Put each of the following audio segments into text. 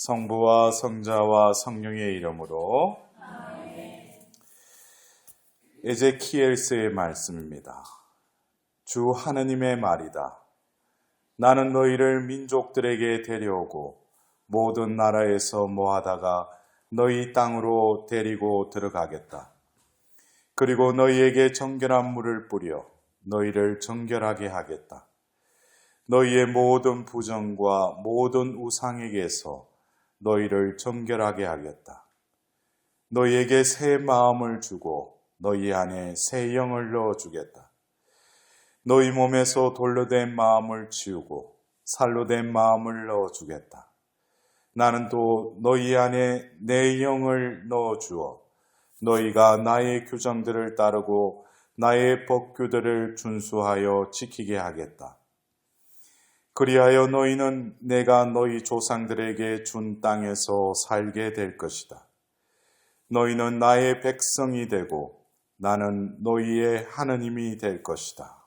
성부와 성자와 성령의 이름으로. 에제키엘서의 말씀입니다. 주 하느님의 말이다. 나는 너희를 민족들에게 데려오고 모든 나라에서 모아다가 너희 땅으로 데리고 들어가겠다. 그리고 너희에게 정결한 물을 뿌려 너희를 정결하게 하겠다. 너희의 모든 부정과 모든 우상에게서 너희를 정결하게 하겠다. 너희에게 새 마음을 주고 너희 안에 새 영을 넣어주겠다. 너희 몸에서 돌로 된 마음을 지우고 살로 된 마음을 넣어주겠다. 나는 또 너희 안에 내 영을 넣어주어 너희가 나의 규정들을 따르고 나의 법규들을 준수하여 지키게 하겠다. 그리하여 너희는 내가 너희 조상들에게 준 땅에서 살게 될 것이다. 너희는 나의 백성이 되고 나는 너희의 하느님이 될 것이다.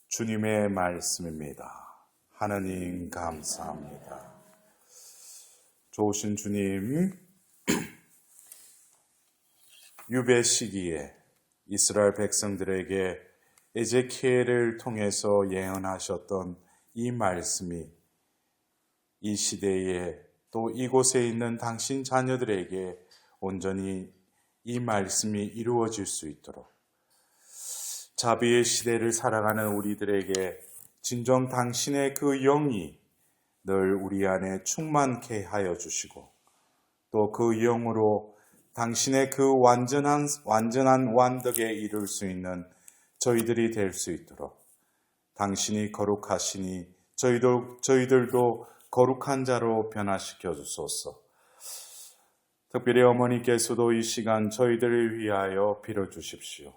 주님의 말씀입니다. 하느님 감사합니다. 좋으신 주님, 유배 시기에 이스라엘 백성들에게 에제키엘을 통해서 예언하셨던 이 말씀이 이 시대에 또 이곳에 있는 당신 자녀들에게 온전히 이 말씀이 이루어질 수 있도록 자비의 시대를 살아가는 우리들에게 진정 당신의 그 영이 늘 우리 안에 충만케 하여 주시고 또 그 영으로 당신의 그 완전한 완덕에 이룰 수 있는 저희들이 될 수 있도록 당신이 거룩하시니 저희들도 거룩한 자로 변화시켜 주소서. 특별히 어머니께서도 이 시간 저희들을 위하여 빌어주십시오.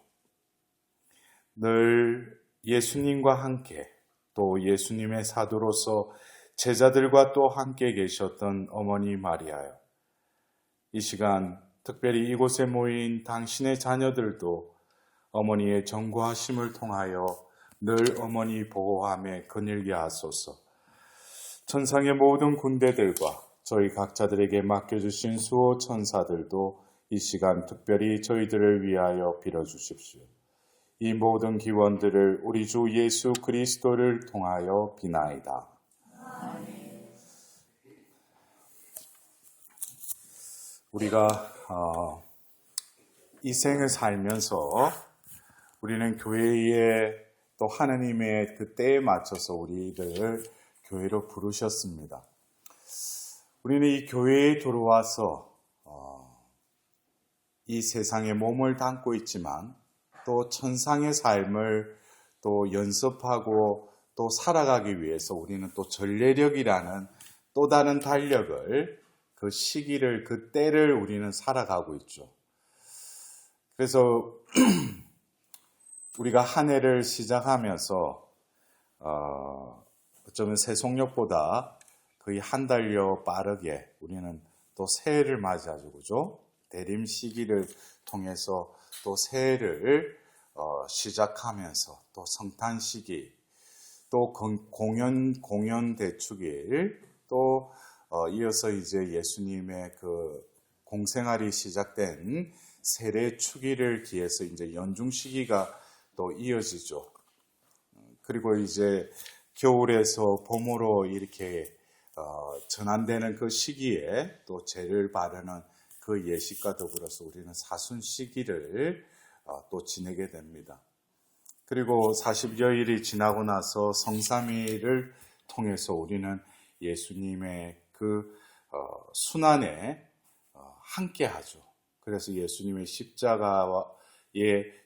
늘 예수님과 함께 또 예수님의 사도로서 제자들과 또 함께 계셨던 어머니 마리아요. 이 시간 특별히 이곳에 모인 당신의 자녀들도 어머니의 전구하심을 통하여 늘 어머니 보호함에 거닐게 하소서. 천상의 모든 군대들과 저희 각자들에게 맡겨주신 수호 천사들도 이 시간 특별히 저희들을 위하여 빌어주십시오. 이 모든 기원들을 우리 주 예수 그리스도를 통하여 비나이다. 우리가 이 생을 살면서 우리는 교회에 또 하느님의 그 때에 맞춰서 우리를 교회로 부르셨습니다. 우리는 이 교회에 들어와서 이 세상에 몸을 담고 있지만 또 천상의 삶을 또 연습하고 또 살아가기 위해서 우리는 또 전례력이라는 또 다른 달력을 그 시기를 그 때를 우리는 살아가고 있죠. 그래서 우리가 한 해를 시작하면서 어쩌면 세속력보다 거의 한 달여 빠르게 우리는 또 새해를 맞이하죠. 그죠? 대림 시기를 통해서 또 새해를 시작하면서 또 성탄 시기, 또 공연 대축일, 또 이어서 이제 예수님의 그 공생활이 시작된 세례 축일을 기해서 이제 연중 시기가 또 이어지죠. 그리고 이제 겨울에서 봄으로 이렇게 전환되는 그 시기에 또 제를 바르는 그 예식과 더불어서 우리는 사순 시기를 또 지내게 됩니다. 그리고 40여일이 지나고 나서 성삼일을 통해서 우리는 예수님의 그 순환에 함께하죠. 그래서 예수님의 십자가의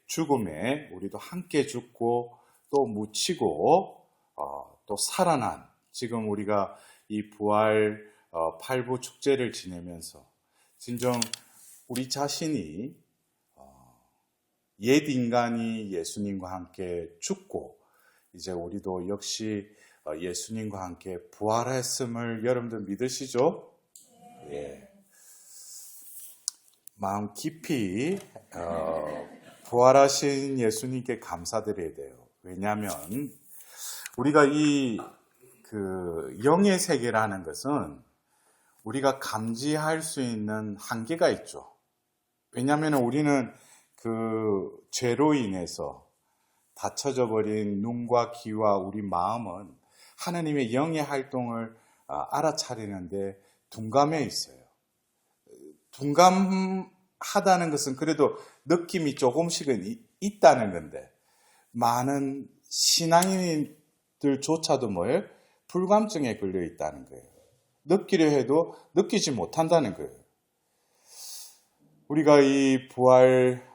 죽음에 우리도 함께 죽고 또 묻히고 또 살아난 지금 우리가 이 부활 팔부 축제를 지내면서 진정 우리 자신이 옛 인간이 예수님과 함께 죽고 이제 우리도 역시 예수님과 함께 부활했음을 여러분들 믿으시죠? 예. 마음 깊이 부활하신 예수님께 감사드려야 돼요. 왜냐하면 우리가 이 그 영의 세계라는 것은 우리가 감지할 수 있는 한계가 있죠. 왜냐하면 우리는 그 죄로 인해서 닫혀져 버린 눈과 귀와 우리 마음은 하나님의 영의 활동을 알아차리는데 둔감해 있어요. 둔감하다는 것은 그래도 느낌이 조금씩은 있다는 건데, 많은 신앙인들조차도 뭐예요? 불감증에 걸려 있다는 거예요. 느끼려 해도 느끼지 못한다는 거예요. 우리가 이 부활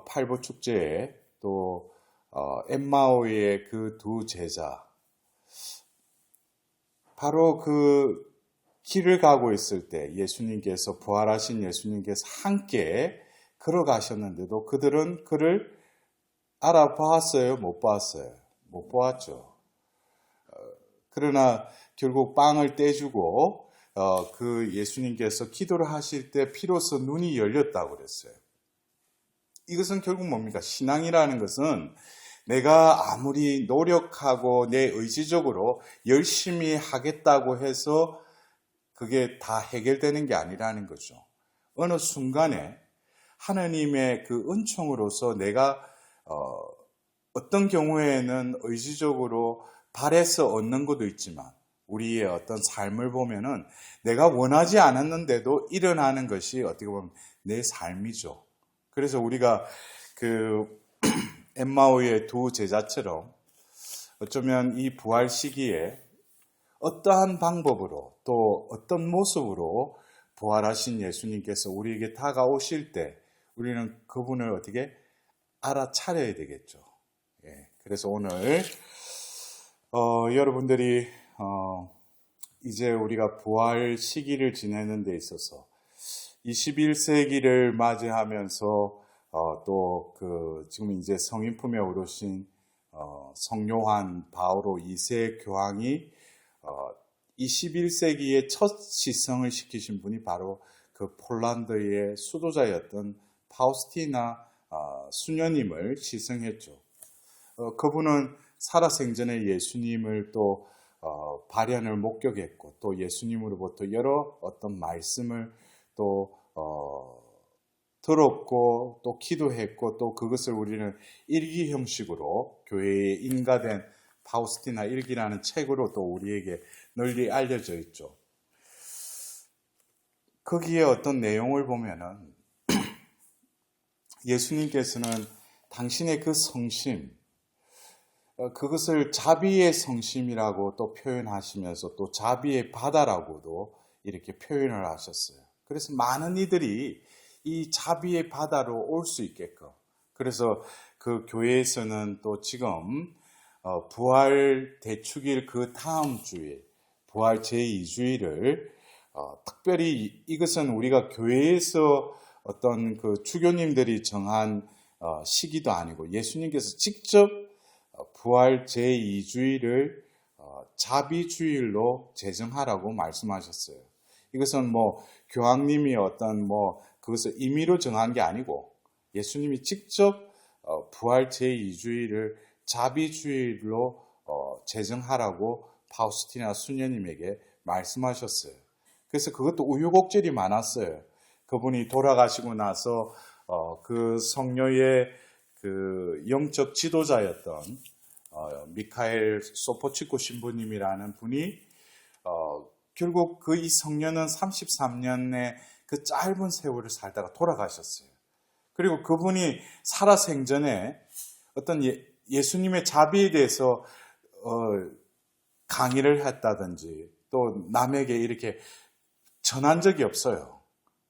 팔보 축제에 또 엠마오의 그 두 제자, 바로 그 길을 가고 있을 때 예수님께서, 부활하신 예수님께서 함께 걸어가셨는데도 그들은 그를 알아보았어요? 못 보았어요? 못 보았죠. 그러나 결국 빵을 떼주고 그 예수님께서 기도를 하실 때 비로소 눈이 열렸다고 그랬어요. 이것은 결국 뭡니까? 신앙이라는 것은 내가 아무리 노력하고 내 의지적으로 열심히 하겠다고 해서 그게 다 해결되는 게 아니라는 거죠. 어느 순간에 하나님의 그 은총으로서 내가 어떤 경우에는 의지적으로 바래서 얻는 것도 있지만, 우리의 어떤 삶을 보면은 내가 원하지 않았는데도 일어나는 것이 어떻게 보면 내 삶이죠. 그래서 우리가 그 엠마오의 두 제자처럼 어쩌면 이 부활 시기에 어떠한 방법으로 또 어떤 모습으로 부활하신 예수님께서 우리에게 다가오실 때 우리는 그분을 어떻게 알아차려야 되겠죠. 예, 그래서 오늘 여러분들이 이제 우리가 부활 시기를 지내는 데 있어서 21세기를 맞이하면서 또 그 지금 이제 성인품에 오르신 성요한 바오로 2세 교황이 21세기에 첫 시성을 시키신 분이 바로 그 폴란드의 수도자였던 파우스티나 수녀님을 시성했죠. 그분은 살아생전에 예수님을 또 발현을 목격했고, 또 예수님으로부터 여러 어떤 말씀을 또 들었고, 또 기도했고, 또 그것을 우리는 일기 형식으로 교회에 인가된 파우스티나 일기라는 책으로 또 우리에게 널리 알려져 있죠. 거기에 어떤 내용을 보면은 예수님께서는 당신의 그 성심, 그것을 자비의 성심이라고 또 표현하시면서 또 자비의 바다라고도 이렇게 표현을 하셨어요. 그래서 많은 이들이 이 자비의 바다로 올 수 있게끔, 그래서 그 교회에서는 또 지금 부활 대축일 그 다음 주일, 부활 제2주일을 특별히, 이것은 우리가 교회에서 어떤 그 주교님들이 정한 시기도 아니고 예수님께서 직접 부활 제2주일을 자비주일로 제정하라고 말씀하셨어요. 이것은 뭐 교황님이 어떤 그것을 임의로 정한 게 아니고 예수님이 직접 부활 제2주일을 자비주일로 제정하라고 파우스티나 수녀님에게 말씀하셨어요. 그래서 그것도 우여곡절이 많았어요. 그분이 돌아가시고 나서 그 성녀의 그 영적 지도자였던 미카엘 소포치코 신부님이라는 분이 결국 그 이 성녀는 33년의 그 짧은 세월을 살다가 돌아가셨어요. 그리고 그분이 살아생전에 어떤 예수님의 자비에 대해서 강의를 했다든지 또 남에게 이렇게 전한 적이 없어요.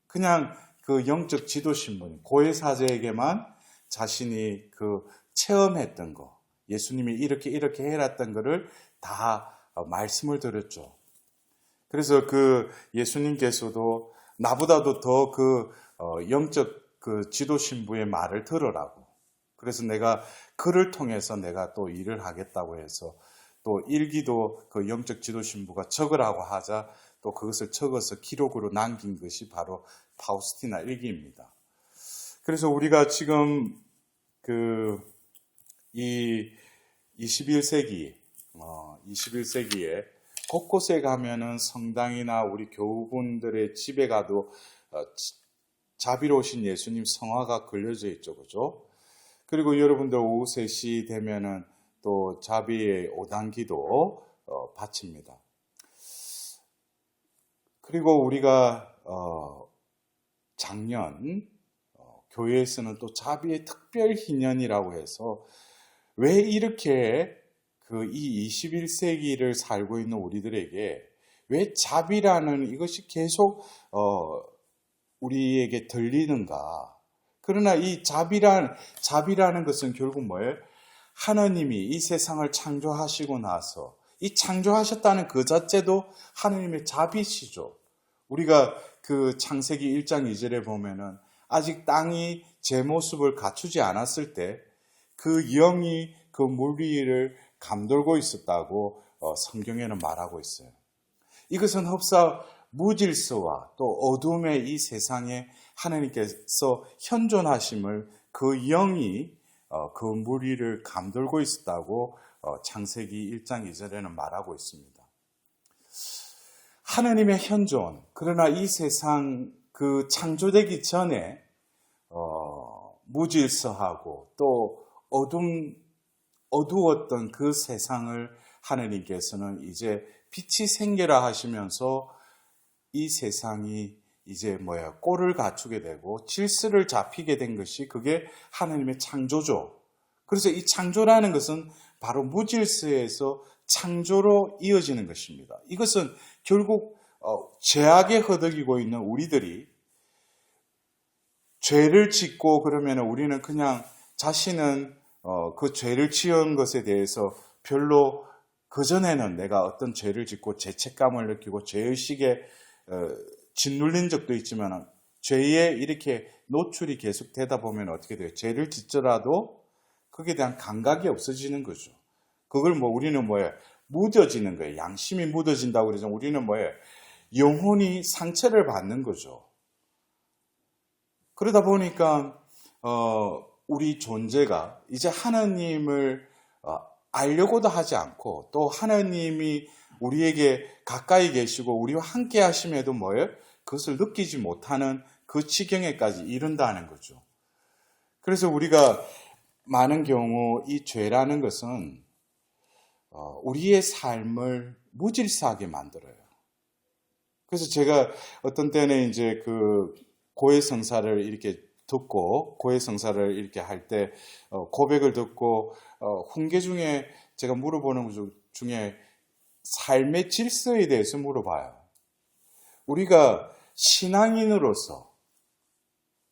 그냥 그 영적 지도신분, 고해사제에게만 자신이 그 체험했던 거, 예수님이 이렇게 해놨던 거를 다 말씀을 드렸죠. 그래서 그 예수님께서도 나보다도 더 그 영적 그 지도신부의 말을 들으라고. 그래서 내가 그를 통해서 내가 또 일을 하겠다고 해서 또 일기도 그 영적 지도신부가 적으라고 하자 또 그것을 적어서 기록으로 남긴 것이 바로 파우스티나 일기입니다. 그래서 우리가 지금 이 21세기에 곳곳에 가면은 성당이나 우리 교우분들의 집에 가도 자비로우신 예수님 성화가 걸려져 있죠. 그죠? 그리고 여러분들 오후 3시 되면은 또 자비의 5단기도 바칩니다. 그리고 우리가 작년 교회에서는 또 자비의 특별 희년이라고 해서 왜 이렇게 이 21세기를 살고 있는 우리들에게 왜 자비라는 이것이 계속 우리에게 들리는가? 그러나 이 자비라는 것은 결국 뭐예요? 하나님이 이 세상을 창조하시고 나서 이 창조하셨다는 그 자체도 하나님의 자비시죠. 우리가 그 창세기 1장 2절에 보면은 아직 땅이 제 모습을 갖추지 않았을 때 그 영이 그 물 위를 감돌고 있었다고 성경에는 말하고 있어요. 이것은 흡사 무질서와 또 어둠의 이 세상에 하나님께서 현존하심을 그 영이 그 물 위를 감돌고 있었다고 창세기 1장 2절에는 말하고 있습니다. 하나님의 현존, 그러나 이 세상 그 창조되기 전에 무질서하고 또 어두웠던 그 세상을 하나님께서는 이제 빛이 생겨라 하시면서 이 세상이 이제 꼴을 갖추게 되고 질서를 잡히게 된 것이 그게 하나님의 창조죠. 그래서 이 창조라는 것은 바로 무질서에서 창조로 이어지는 것입니다. 이것은 결국 죄악에 허덕이고 있는 우리들이 죄를 짓고 그러면 우리는 그냥 자신은 그 죄를 지은 것에 대해서 별로 그전에는 내가 어떤 죄를 짓고 죄책감을 느끼고 죄의식에 짓눌린 적도 있지만 죄에 이렇게 노출이 계속 되다 보면 어떻게 돼요? 죄를 짓더라도 거기에 대한 감각이 없어지는 거죠. 그걸 우리는 묻어지는 거예요. 양심이 묻어진다고 그러죠. 우리는 영혼이 상처를 받는 거죠. 그러다 보니까 우리 존재가 이제 하나님을 알려고도 하지 않고 또 하나님이 우리에게 가까이 계시고 우리와 함께 하심에도 그것을 느끼지 못하는 그 지경에까지 이른다는 거죠. 그래서 우리가 많은 경우 이 죄라는 것은 우리의 삶을 무질서하게 만들어요. 그래서 제가 어떤 때는 이제 그 고해성사를 이렇게 듣고 고해성사를 이렇게 할 때 고백을 듣고 훈계 중에 제가 물어보는 것 중에 삶의 질서에 대해서 물어봐요. 우리가 신앙인으로서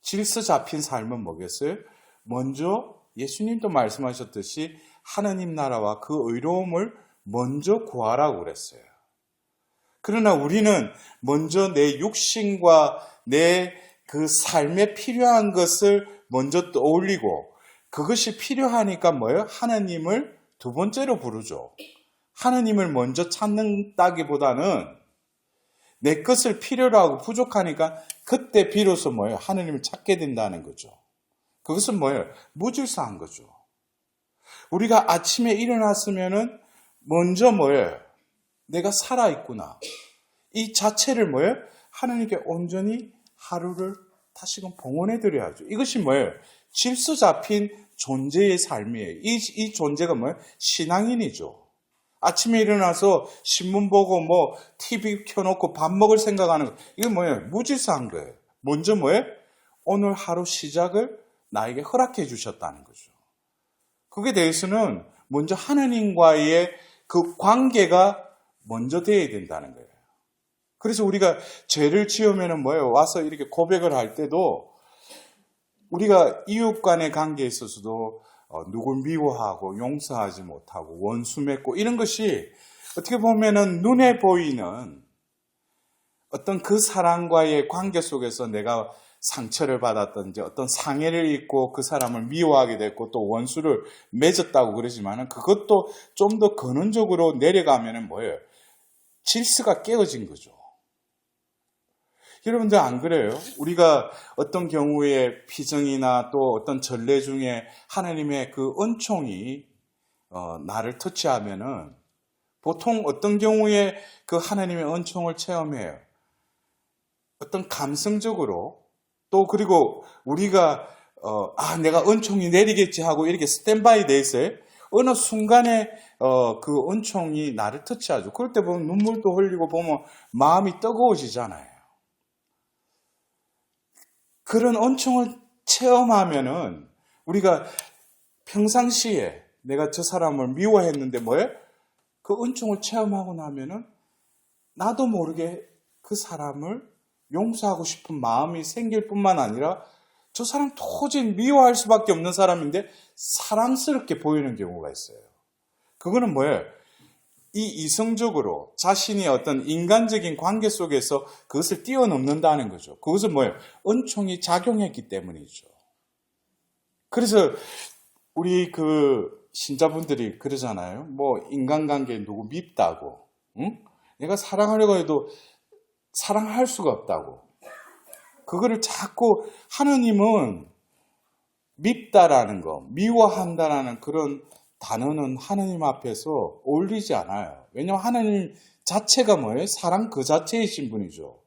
질서 잡힌 삶은 뭐겠어요? 먼저 예수님도 말씀하셨듯이 하나님 나라와 그 의로움을 먼저 구하라고 그랬어요. 그러나 우리는 먼저 내 육신과 내 그 삶에 필요한 것을 먼저 떠올리고 그것이 필요하니까 하나님을 두 번째로 부르죠. 하나님을 먼저 찾는다기보다는 내 것을 필요로 하고 부족하니까 그때 비로소 하나님을 찾게 된다는 거죠. 그것은 무질서한 거죠. 우리가 아침에 일어났으면은 먼저 내가 살아있구나. 이 자체를 하나님께 온전히 하루를 다시금 봉헌해 드려야죠. 이것이 질서 잡힌 존재의 삶이에요. 이 존재가 신앙인이죠. 아침에 일어나서 신문 보고 TV 켜놓고 밥 먹을 생각하는 거. 이건 무질서한 거예요. 먼저 오늘 하루 시작을 나에게 허락해 주셨다는 거죠. 그게 대해서는 먼저 하나님과의 그 관계가 먼저 돼야 된다는 거예요. 그래서 우리가 죄를 지으면 와서 이렇게 고백을 할 때도 우리가 이웃 간의 관계에 있어서도 누굴 미워하고 용서하지 못하고 원수 맺고 이런 것이 어떻게 보면은 눈에 보이는 어떤 그 사람과의 관계 속에서 내가 상처를 받았든지 어떤 상해를 입고 그 사람을 미워하게 됐고 또 원수를 맺었다고 그러지만은 그것도 좀 더 근원적으로 내려가면은 질서가 깨어진 거죠. 여러분들 안 그래요? 우리가 어떤 경우에 피정이나 또 어떤 전례 중에 하나님의 그 은총이 나를 터치하면은 보통 어떤 경우에 그 하나님의 은총을 체험해요? 어떤 감성적으로 또 그리고 우리가 내가 은총이 내리겠지 하고 이렇게 스탠바이 돼 있어요. 어느 순간에 그 은총이 나를 터치하죠. 그럴 때 보면 눈물도 흘리고 보면 마음이 뜨거워지잖아요. 그런 은총을 체험하면은 우리가 평상시에 내가 저 사람을 미워했는데 뭐예요? 그 은총을 체험하고 나면은 나도 모르게 그 사람을 용서하고 싶은 마음이 생길 뿐만 아니라 저 사람 도저히 미워할 수밖에 없는 사람인데 사랑스럽게 보이는 경우가 있어요. 그거는 뭐예요? 이 이성적으로 자신이 어떤 인간적인 관계 속에서 그것을 뛰어넘는다는 거죠. 그것은 뭐예요? 은총이 작용했기 때문이죠. 그래서 우리 그 신자분들이 그러잖아요. 뭐 인간관계에 누구 밉다고, 응? 내가 사랑하려고 해도 사랑할 수가 없다고. 그거를 자꾸 하느님은 밉다라는 거, 미워한다라는 그런 단어는 하느님 앞에서 어울리지 않아요. 왜냐하면 하느님 자체가 뭐예요? 사랑 그 자체이신 분이죠.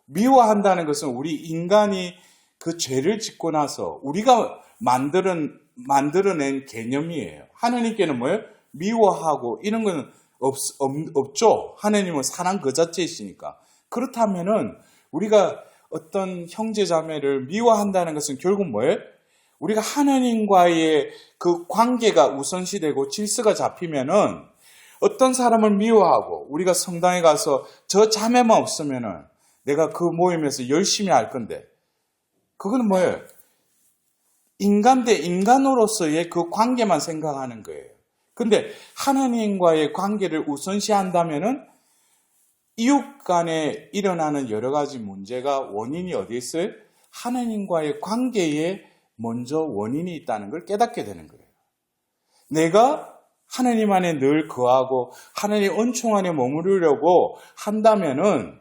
미워한다는 것은 우리 인간이 그 죄를 짓고 나서 우리가 만들어낸 개념이에요. 하느님께는 뭐예요? 미워하고 이런 건 없죠. 하느님은 사랑 그 자체이시니까. 그렇다면은 우리가 어떤 형제 자매를 미워한다는 것은 결국 뭐예요? 우리가 하느님과의 그 관계가 우선시되고 질서가 잡히면은 어떤 사람을 미워하고 우리가 성당에 가서 저 자매만 없으면은 내가 그 모임에서 열심히 할 건데 그건 뭐예요? 인간 대 인간으로서의 그 관계만 생각하는 거예요. 근데 하느님과의 관계를 우선시한다면은 이웃 간에 일어나는 여러 가지 문제가 원인이 어디에 있어요? 하느님과의 관계에 먼저 원인이 있다는 걸 깨닫게 되는 거예요. 내가 하느님 안에 늘 거하고 하느님 은총 안에 머무르려고 한다면은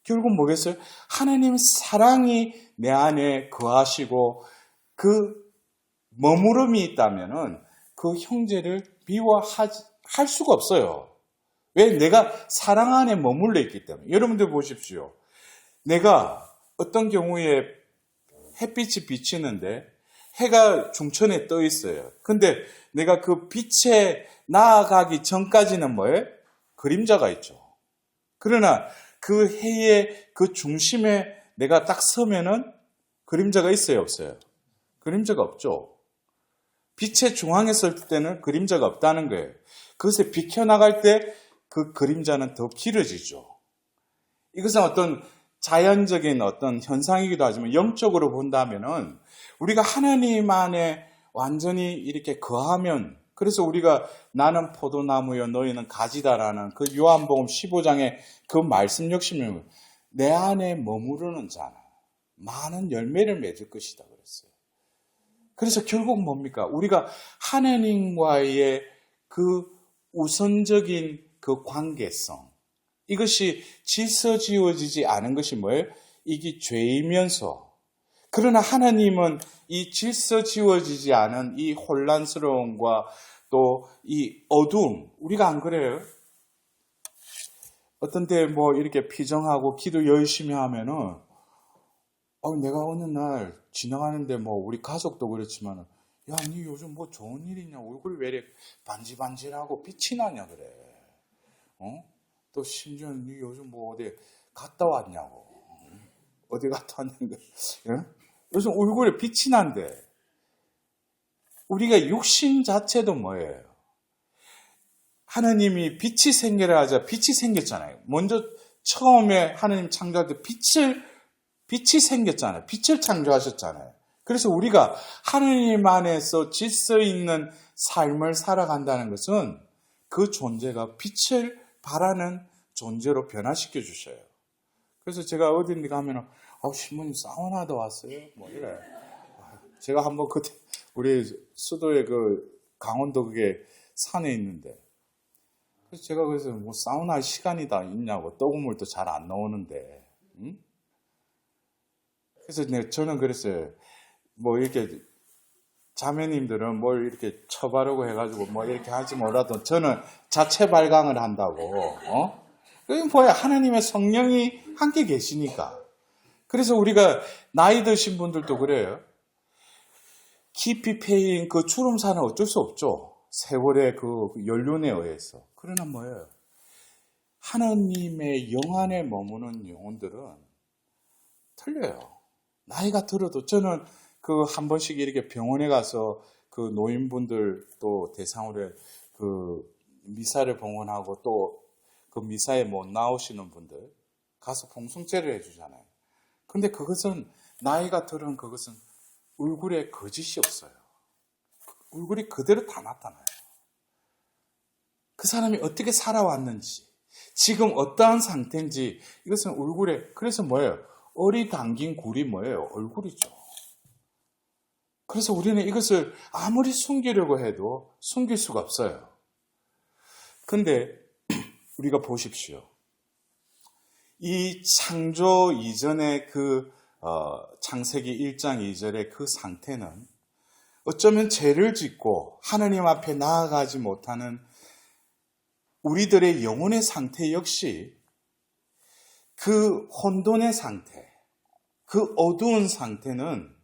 결국 뭐겠어요? 하느님 사랑이 내 안에 거하시고 그 머무름이 있다면은 그 형제를 미워할 수가 없어요. 왜? 내가 사랑 안에 머물러 있기 때문에. 여러분들 보십시오. 내가 어떤 경우에 햇빛이 비치는데 해가 중천에 떠 있어요. 근데 내가 그 빛에 나아가기 전까지는 뭐예요? 그림자가 있죠. 그러나 그 해의 그 중심에 내가 딱 서면은 그림자가 있어요, 없어요? 그림자가 없죠. 빛의 중앙에 설 때는 그림자가 없다는 거예요. 그것에 비켜나갈 때 그 그림자는 더 길어지죠. 이것은 어떤 자연적인 어떤 현상이기도 하지만 영적으로 본다면은 우리가 하나님 안에 완전히 이렇게 거하면 그래서 우리가 나는 포도나무여 너희는 가지다라는 그 요한복음 15장의 그 말씀 역시는 내 안에 머무르는 자는 많은 열매를 맺을 것이다 그랬어요. 그래서 결국 뭡니까? 우리가 하나님과의 그 우선적인 그 관계성 이것이 질서지어지지 않은 것이 뭐예요? 이게 죄이면서 그러나 하나님은 이 질서지어지지 않은 이 혼란스러움과 또 이 어두움 우리가 안 그래요? 어떤 때 뭐 이렇게 피정하고 기도 열심히 하면은 내가 어느 날 지나가는데 뭐 우리 가족도 그렇지만 야, 니 요즘 뭐 좋은 일 있냐? 얼굴이 왜 이렇게 반질반질하고 빛이 나냐 그래. 또 심지어 니 요즘 뭐 어디 갔다 왔냐고. 어디 갔다 왔냐고. 요즘 얼굴에 빛이 난대. 우리가 육신 자체도 뭐예요? 하나님이 빛이 생겨라 하자 빛이 생겼잖아요. 먼저 처음에 하나님 창조할 때 빛이 생겼잖아요. 빛을 창조하셨잖아요. 그래서 우리가 하나님 안에서 질서 있는 삶을 살아간다는 것은 그 존재가 빛을 바라는 존재로 변화시켜 주셔요. 그래서 제가 어딘데 가면은 신부님 사우나도 왔어요. 뭐 이래. 제가 한번 그때 우리 수도의 그 강원도 그게 산에 있는데 그래서 제가 그래서 뭐 사우나 시간이 다 있냐고 뜨거운물도 잘 안 나오는데 그래서 저는 그랬어요. 뭐 이렇게 자매님들은 뭘 이렇게 쳐바르고 해가지고 뭐 이렇게 하지 몰라도 저는 자체 발광을 한다고. 그게 뭐야? 하나님의 성령이 함께 계시니까. 그래서 우리가 나이 드신 분들도 그래요. 깊이 패인 그 추름사는 어쩔 수 없죠. 세월의 그 연륜에 의해서. 그러나 뭐예요? 하나님의 영 안에 머무는 영혼들은 틀려요. 나이가 들어도 저는 그 한 번씩 이렇게 병원에 가서 그 노인분들 또 대상으로 그 미사를 봉헌하고 또 그 미사에 못 나오시는 분들 가서 봉숭제를 해주잖아요. 근데 그것은 나이가 들은 그것은 얼굴에 거짓이 없어요. 얼굴이 그대로 다 나타나요. 그 사람이 어떻게 살아왔는지, 지금 어떠한 상태인지 이것은 얼굴에, 그래서 뭐예요? 어리 담긴 굴이 뭐예요? 얼굴이죠. 그래서 우리는 이것을 아무리 숨기려고 해도 숨길 수가 없어요. 근데 우리가 보십시오. 이 창조 이전의 그 창세기 1장 2절의 그 상태는 어쩌면 죄를 짓고 하나님 앞에 나아가지 못하는 우리들의 영혼의 상태 역시 그 혼돈의 상태, 그 어두운 상태는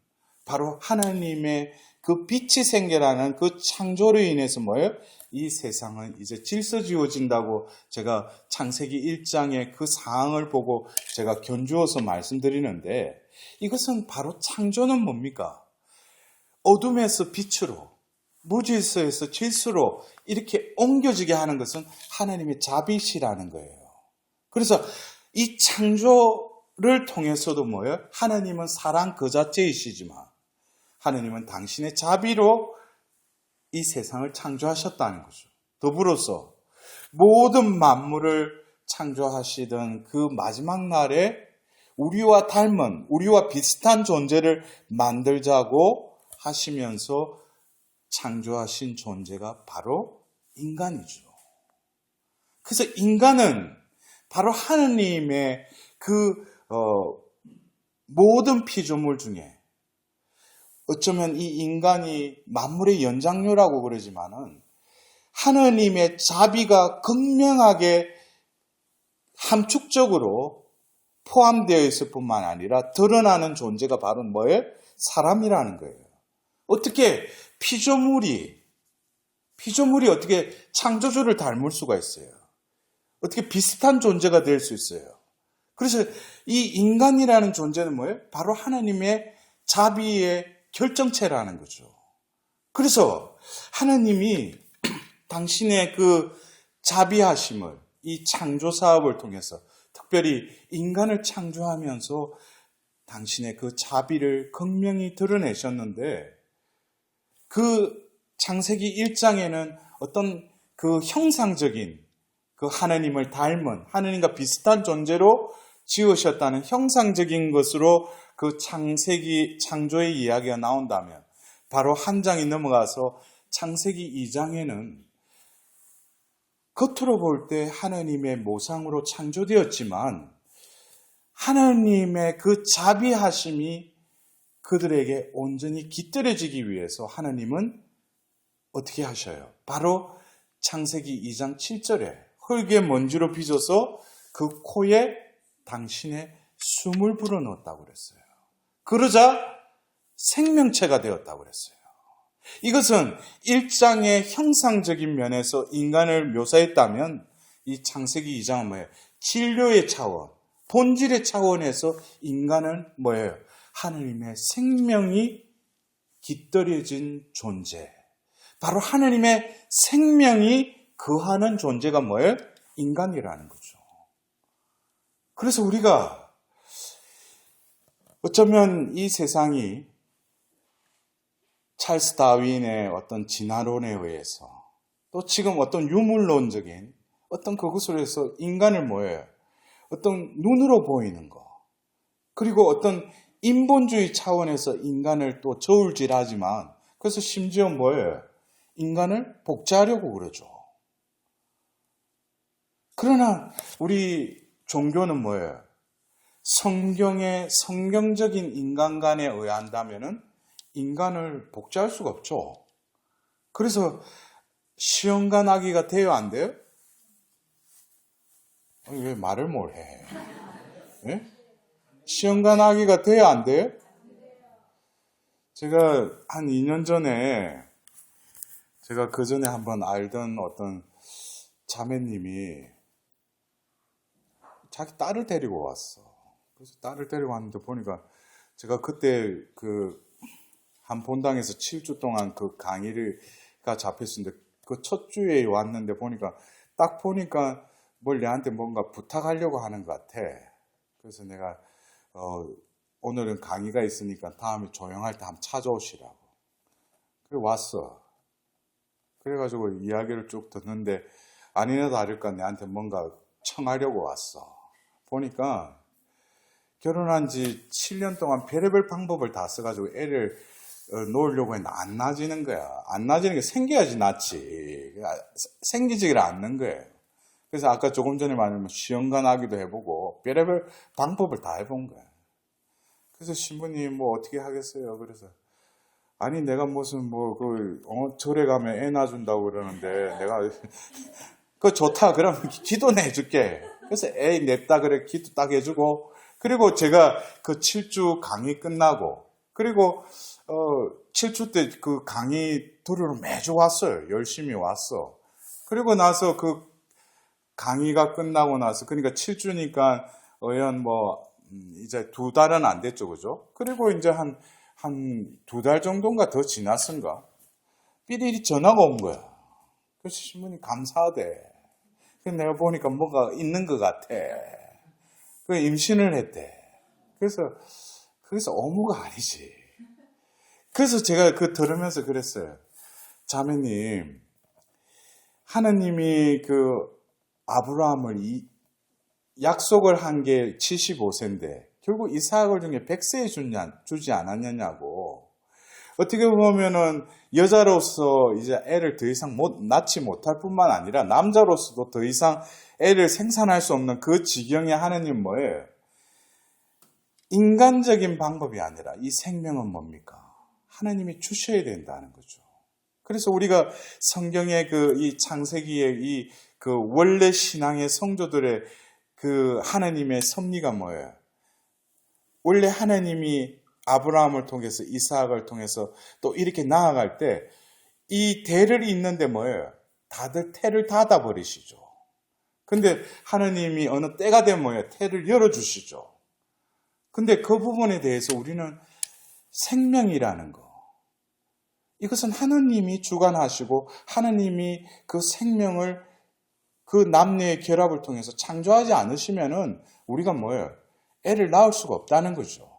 바로 하나님의 그 빛이 생겨나는 그 창조로 인해서 뭐예요? 이 세상은 이제 질서 지어진다고 제가 창세기 1장의 그 상황을 보고 제가 견주어서 말씀드리는데, 이것은 바로 창조는 뭡니까? 어둠에서 빛으로, 무질서에서 질서로 이렇게 옮겨지게 하는 것은 하나님의 자비시라는 거예요. 그래서 이 창조를 통해서도 뭐예요? 하나님은 사랑 그 자체이시지만 하나님은 당신의 자비로 이 세상을 창조하셨다는 거죠. 더불어서 모든 만물을 창조하시던 그 마지막 날에 우리와 닮은, 우리와 비슷한 존재를 만들자고 하시면서 창조하신 존재가 바로 인간이죠. 그래서 인간은 바로 하나님의 그 모든 피조물 중에 어쩌면 이 인간이 만물의 연장류라고 그러지만은 하나님의 자비가 극명하게 함축적으로 포함되어 있을 뿐만 아니라 드러나는 존재가 바로 뭐예요? 사람이라는 거예요. 어떻게 피조물이 어떻게 창조주를 닮을 수가 있어요? 어떻게 비슷한 존재가 될 수 있어요? 그래서 이 인간이라는 존재는 뭐예요? 바로 하나님의 자비의 결정체라는 거죠. 그래서 하나님이 당신의 그 자비하심을 이 창조 사업을 통해서 특별히 인간을 창조하면서 당신의 그 자비를 극명히 드러내셨는데, 그 창세기 1장에는 어떤 그 형상적인 그 하나님을 닮은 하나님과 비슷한 존재로 지으셨다는 형상적인 것으로 그 창세기 창조의 이야기가 나온다면, 바로 한 장이 넘어가서 창세기 2장에는 겉으로 볼 때 하나님의 모상으로 창조되었지만 하나님의 그 자비하심이 그들에게 온전히 깃들여지기 위해서 하나님은 어떻게 하셔요? 바로 창세기 2장 7절에 흙의 먼지로 빚어서 그 코에 당신의 숨을 불어넣었다고 그랬어요. 그러자 생명체가 되었다고 그랬어요. 이것은 1장의 형상적인 면에서 인간을 묘사했다면 이 창세기 2장은 뭐예요? 진료의 차원, 본질의 차원에서 인간은 뭐예요? 하나님의 생명이 깃들여진 존재. 바로 하나님의 생명이 거하는 존재가 뭐예요? 인간이라는 거죠. 그래서 우리가 어쩌면 이 세상이 찰스 다윈의 어떤 진화론에 의해서 또 지금 어떤 유물론적인 어떤 그것으로 해서 인간을 뭐예요? 어떤 눈으로 보이는 거, 그리고 어떤 인본주의 차원에서 인간을 또 저울질하지만, 그래서 심지어 뭐예요? 인간을 복제하려고 그러죠. 그러나 우리 종교는 뭐예요? 성경의 성경적인 인간관에 의한다면은 인간을 복제할 수가 없죠. 그래서 시험관 아기가 돼요, 안 돼요? 왜 말을 뭘 해? 예? 시험관 아기가 돼요, 안 돼요? 제가 한 2년 전에 제가 그 전에 한번 알던 어떤 자매님이 자기 딸을 데리고 왔어. 그래서 딸을 데리고 왔는데 보니까 제가 그때 그 한 본당에서 7주 동안 그 강의가 잡혔었는데 그 첫 주에 왔는데 보니까 딱 보니까 뭘 내한테 뭔가 부탁하려고 하는 것 같아. 그래서 내가 오늘은 강의가 있으니까 다음에 조용할 때 한번 찾아오시라고. 그래 왔어. 그래가지고 이야기를 쭉 듣는데 아니나 다를까 내한테 뭔가 청하려고 왔어. 보니까 결혼한 지 7년 동안 별의별 방법을 다 써가지고 애를 놓으려고 했는데 안 나지는 거야. 안 나지는 게 생겨야지 낫지. 생기지를 않는 거예요. 그래서 아까 조금 전에 말한 시험관 하기도 해보고 별의별 방법을 다 해본 거야. 그래서 신부님 뭐 어떻게 하겠어요? 그래서 아니 내가 무슨 절에 가면 애 낳아준다고 그러는데 내가 그거 좋다 그러면 기도 내줄게. 그래서 애 냅다 그래 기도 딱 해주고 그리고 제가 그 7주 강의 끝나고 그리고 7주 때 그 강의 들으러 매주 왔어요. 열심히 왔어. 그리고 나서 그 강의가 끝나고 나서 그러니까 7주니까 의연 이제 2달은 안 됐죠, 그죠? 그리고 이제 한 2달 정도인가 더 지났은가? 삐리리 전화가 온 거야. 그래서 신부님 감사하대. 그래서 내가 보니까 뭐가 있는 것 같아. 그 임신을 했대. 그래서 어무가 아니지. 그래서 제가 그 들으면서 그랬어요. 자매님, 하나님이 그 아브라함을 약속을 한 게 75세인데 결국 이삭을 중에 100세에 주지 않았냐고. 어떻게 보면은 여자로서 이제 애를 더 이상 낳지 못할 뿐만 아니라 남자로서도 더 이상 애를 생산할 수 없는 그 지경에 하나님 뭐예요? 인간적인 방법이 아니라 이 생명은 뭡니까? 하나님이 주셔야 된다는 거죠. 그래서 우리가 성경의 이 창세기의 그 원래 신앙의 성도들의 그 하나님의 섭리가 뭐예요? 원래 하나님이 아브라함을 통해서 이삭을 통해서 또 이렇게 나아갈 때 이 대를 잇는데 뭐예요? 다들 태를 닫아버리시죠. 근데 하나님이 어느 때가 되면 뭐예요? 태를 열어주시죠. 근데 그 부분에 대해서 우리는 생명이라는 거. 이것은 하나님이 주관하시고 하나님이 그 생명을 그 남녀의 결합을 통해서 창조하지 않으시면은 우리가 뭐예요? 애를 낳을 수가 없다는 거죠.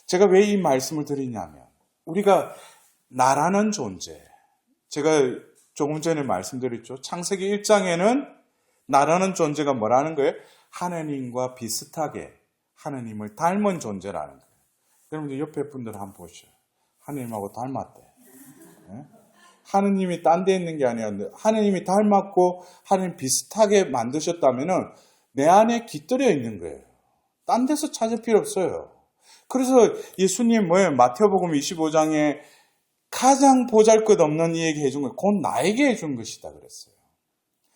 제가 왜 이 말씀을 드리냐면 우리가 나라는 존재, 제가 조금 전에 말씀드렸죠. 창세기 1장에는 나라는 존재가 뭐라는 거예요? 하나님과 비슷하게 하나님을 닮은 존재라는 거예요. 여러분들 옆에 분들 한번 보시죠. 하나님하고 닮았대. 네? 하나님이 딴 데 있는 게 아니라 하나님이 닮았고 하나님 비슷하게 만드셨다면은 내 안에 깃들여 있는 거예요. 딴 데서 찾을 필요 없어요. 그래서 예수님 마태복음 25장에 가장 보잘것없는 이에게 해준 거, 곧 나에게 해준 것이다 그랬어요.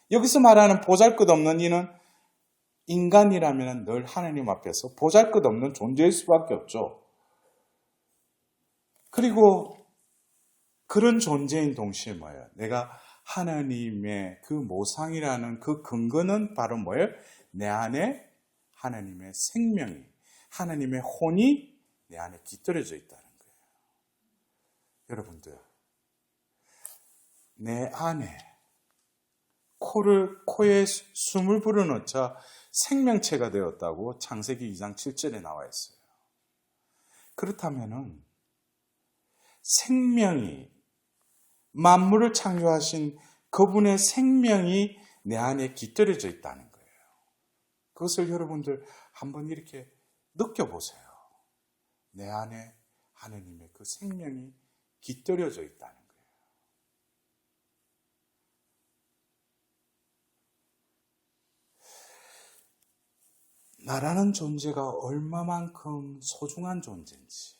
여기서 말하는 보잘것없는 이는 인간이라면 늘 하나님 앞에서 보잘것없는 존재일 수밖에 없죠. 그리고 그런 존재인 동시에 뭐예요? 내가 하나님의 그 모상이라는 그 근거는 바로 뭐예요? 내 안에 하나님의 생명이, 하나님의 혼이 내 안에 깃들여져 있다는 거예요. 여러분들, 내 안에 코에 숨을 불어넣자 생명체가 되었다고 창세기 2장 7절에 나와 있어요. 그렇다면은 생명이 만물을 창조하신 그분의 생명이 내 안에 깃들여져 있다는 거예요. 그것을 여러분들 한번 이렇게 느껴보세요. 내 안에 하나님의 그 생명이 깃들여져 있다는 거예요. 나라는 존재가 얼마만큼 소중한 존재인지,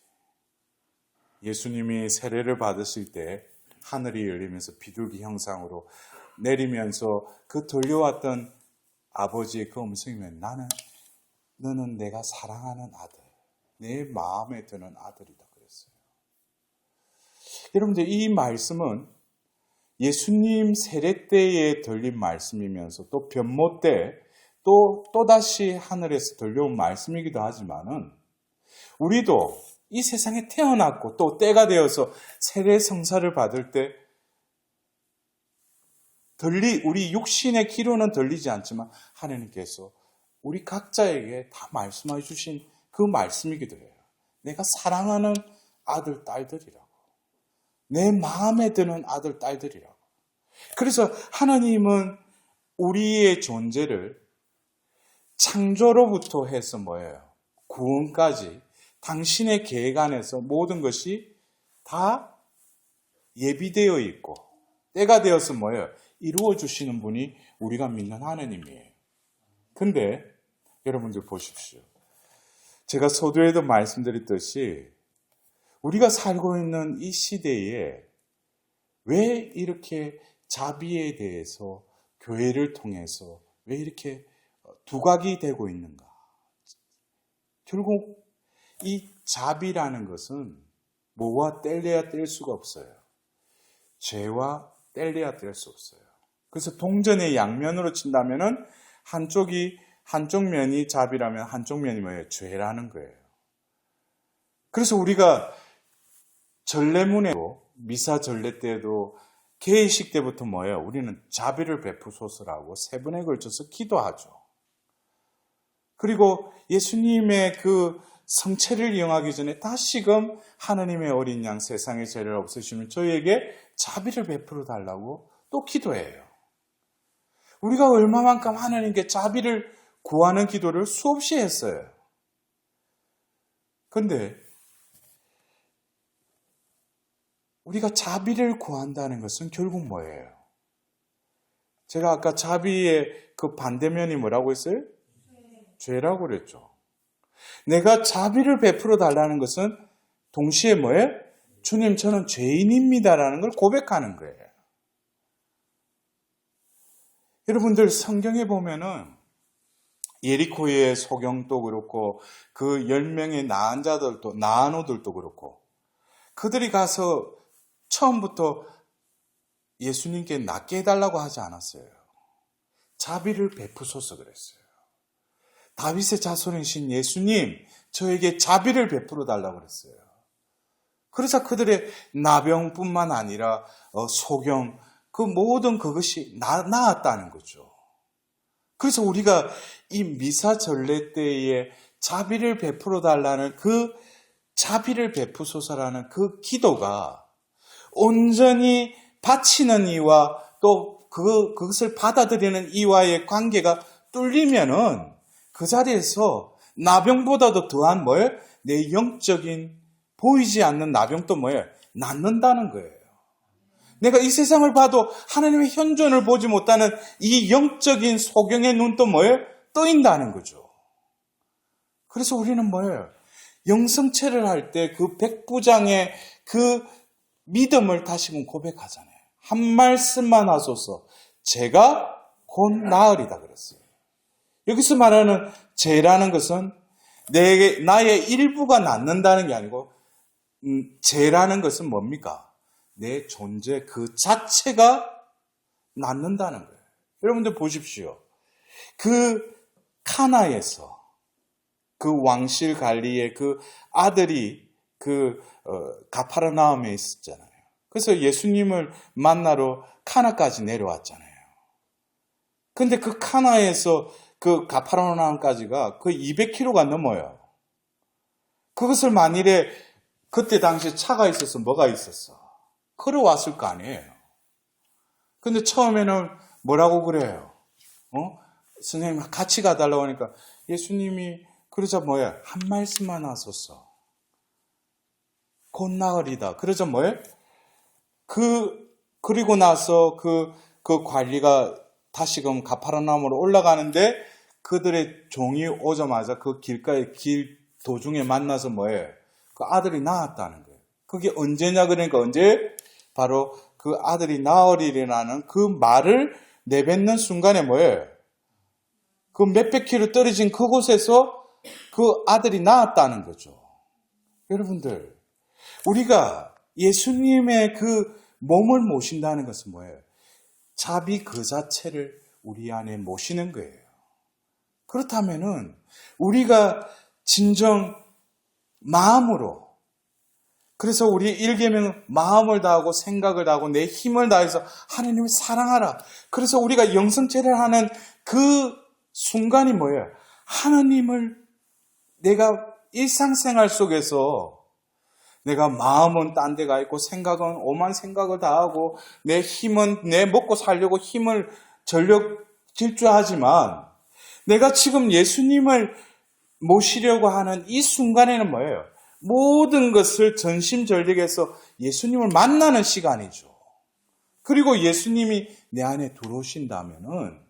예수님이 세례를 받으실 때 하늘이 열리면서 비둘기 형상으로 내리면서 그 들려왔던 아버지의 그 음성이면 너는 내가 사랑하는 아들, 내 마음에 드는 아들이다 그랬어요. 여러분들 이 말씀은 예수님 세례 때에 들린 말씀이면서 또 변모 때 또다시 하늘에서 들려온 말씀이기도 하지만은 우리도 이 세상에 태어났고 또 때가 되어서 세례 성사를 받을 때 우리 육신의 귀로는 들리지 않지만 하나님께서 우리 각자에게 다 말씀해 주신 그 말씀이기도 해요. 내가 사랑하는 아들, 딸들이라고. 내 마음에 드는 아들, 딸들이라고. 그래서 하나님은 우리의 존재를 창조로부터 해서 뭐예요? 구원까지 당신의 계획 안에서 모든 것이 다 예비되어 있고 때가 되어서 뭐예요? 이루어 주시는 분이 우리가 믿는 하나님이에요. 근데 여러분들 보십시오. 제가 서두에도 말씀드렸듯이 우리가 살고 있는 이 시대에 왜 이렇게 자비에 대해서 교회를 통해서 왜 이렇게 두각이 되고 있는가? 결국 이 자비라는 것은 뭐와 뗄래야 뗄 수가 없어요. 죄와 뗄래야 뗄 수 없어요. 그래서 동전의 양면으로 친다면은 한쪽 면이 자비라면 한쪽 면이 뭐예요? 죄라는 거예요. 그래서 우리가 전례문에도 미사 전례 때도 개회식 때부터 뭐예요? 우리는 자비를 베푸소서라고 3번에 걸쳐서 기도하죠. 그리고 예수님의 그 성체를 이용하기 전에 다시금 하나님의 어린 양 세상의 죄를 없애시면 저희에게 자비를 베풀어 달라고 또 기도해요. 우리가 얼마만큼 하나님께 자비를 구하는 기도를 수없이 했어요. 그런데 우리가 자비를 구한다는 것은 결국 뭐예요? 제가 아까 자비의 그 반대면이 뭐라고 했어요? 죄라고 그랬죠. 내가 자비를 베풀어 달라는 것은 동시에 뭐예요? 주님, 저는 죄인입니다라는 걸 고백하는 거예요. 여러분들 성경에 보면은 예리코의 소경도 그렇고 그 10명의 나은 자들도 나은 오들도 그렇고 그들이 가서 처음부터 예수님께 낫게 해달라고 하지 않았어요. 자비를 베푸소서 그랬어요. 다윗의 자손이신 예수님, 저에게 자비를 베풀어 달라고 그랬어요. 그래서 그들의 나병뿐만 아니라 소경, 그 모든 그것이 나았다는 거죠. 그래서 우리가 이 미사 전례 때에 자비를 베풀어 달라는 그 자비를 베푸소서라는 그 기도가 온전히 바치는 이와 또 그것을 받아들이는 이와의 관계가 뚫리면은 그 자리에서 나병보다도 더한 뭐예요? 내 영적인 보이지 않는 나병도 뭐예요? 낫는다는 거예요. 내가 이 세상을 봐도 하나님의 현존을 보지 못하는 이 영적인 소경의 눈도 뭐예요? 떠인다는 거죠. 그래서 우리는 뭐예요? 영성체를 할 때 그 백부장의 그 믿음을 다시금 고백하잖아요. 한 말씀만 하소서 제가 곧 나으리다 그랬어요. 여기서 말하는 죄라는 것은 나의 일부가 낫는다는 게 아니고 죄라는 것은 뭡니까? 내 존재 그 자체가 낫는다는 거예요. 여러분들 보십시오. 그 카나에서 그 왕실 관리의 그 아들이 가파르나움에 있었잖아요. 그래서 예수님을 만나러 카나까지 내려왔잖아요. 근데 그 카나에서 그 가파르나움까지가 그 200km가 넘어요. 그것을 만일에 그때 당시에 차가 있어서 뭐가 있었어? 걸어왔을 거 아니에요. 근데 처음에는 뭐라고 그래요? 선생님 같이 가달라고 하니까 예수님이 그러자 뭐야? 한 말씀만 하소서. 곧 나으리다. 그러자 뭐예요? 그리고 나서 그 관리가 다시금 가파르나움으로 올라가는데 그들의 종이 오자마자 그 길가에 도중에 만나서 뭐예요? 그 아들이 낳았다는 거예요. 그게 언제냐 그러니까 언제? 바로 그 아들이 나으리라는 그 말을 내뱉는 순간에 뭐예요? 그 몇백 킬로 떨어진 그곳에서 그 아들이 낳았다는 거죠. 여러분들, 우리가 예수님의 그 몸을 모신다는 것은 뭐예요? 자비 그 자체를 우리 안에 모시는 거예요. 그렇다면은 우리가 진정 마음으로, 그래서 우리 1계명은 마음을 다하고 생각을 다하고 내 힘을 다해서 하나님을 사랑하라. 그래서 우리가 영성체를 하는 그 순간이 뭐예요? 하나님을 내가 일상생활 속에서 내가 마음은 딴 데 가 있고 생각은 오만 생각을 다하고 내 힘은 내 먹고 살려고 힘을 전력 질주하지만 내가 지금 예수님을 모시려고 하는 이 순간에는 뭐예요? 모든 것을 전심전력해서 예수님을 만나는 시간이죠. 그리고 예수님이 내 안에 들어오신다면은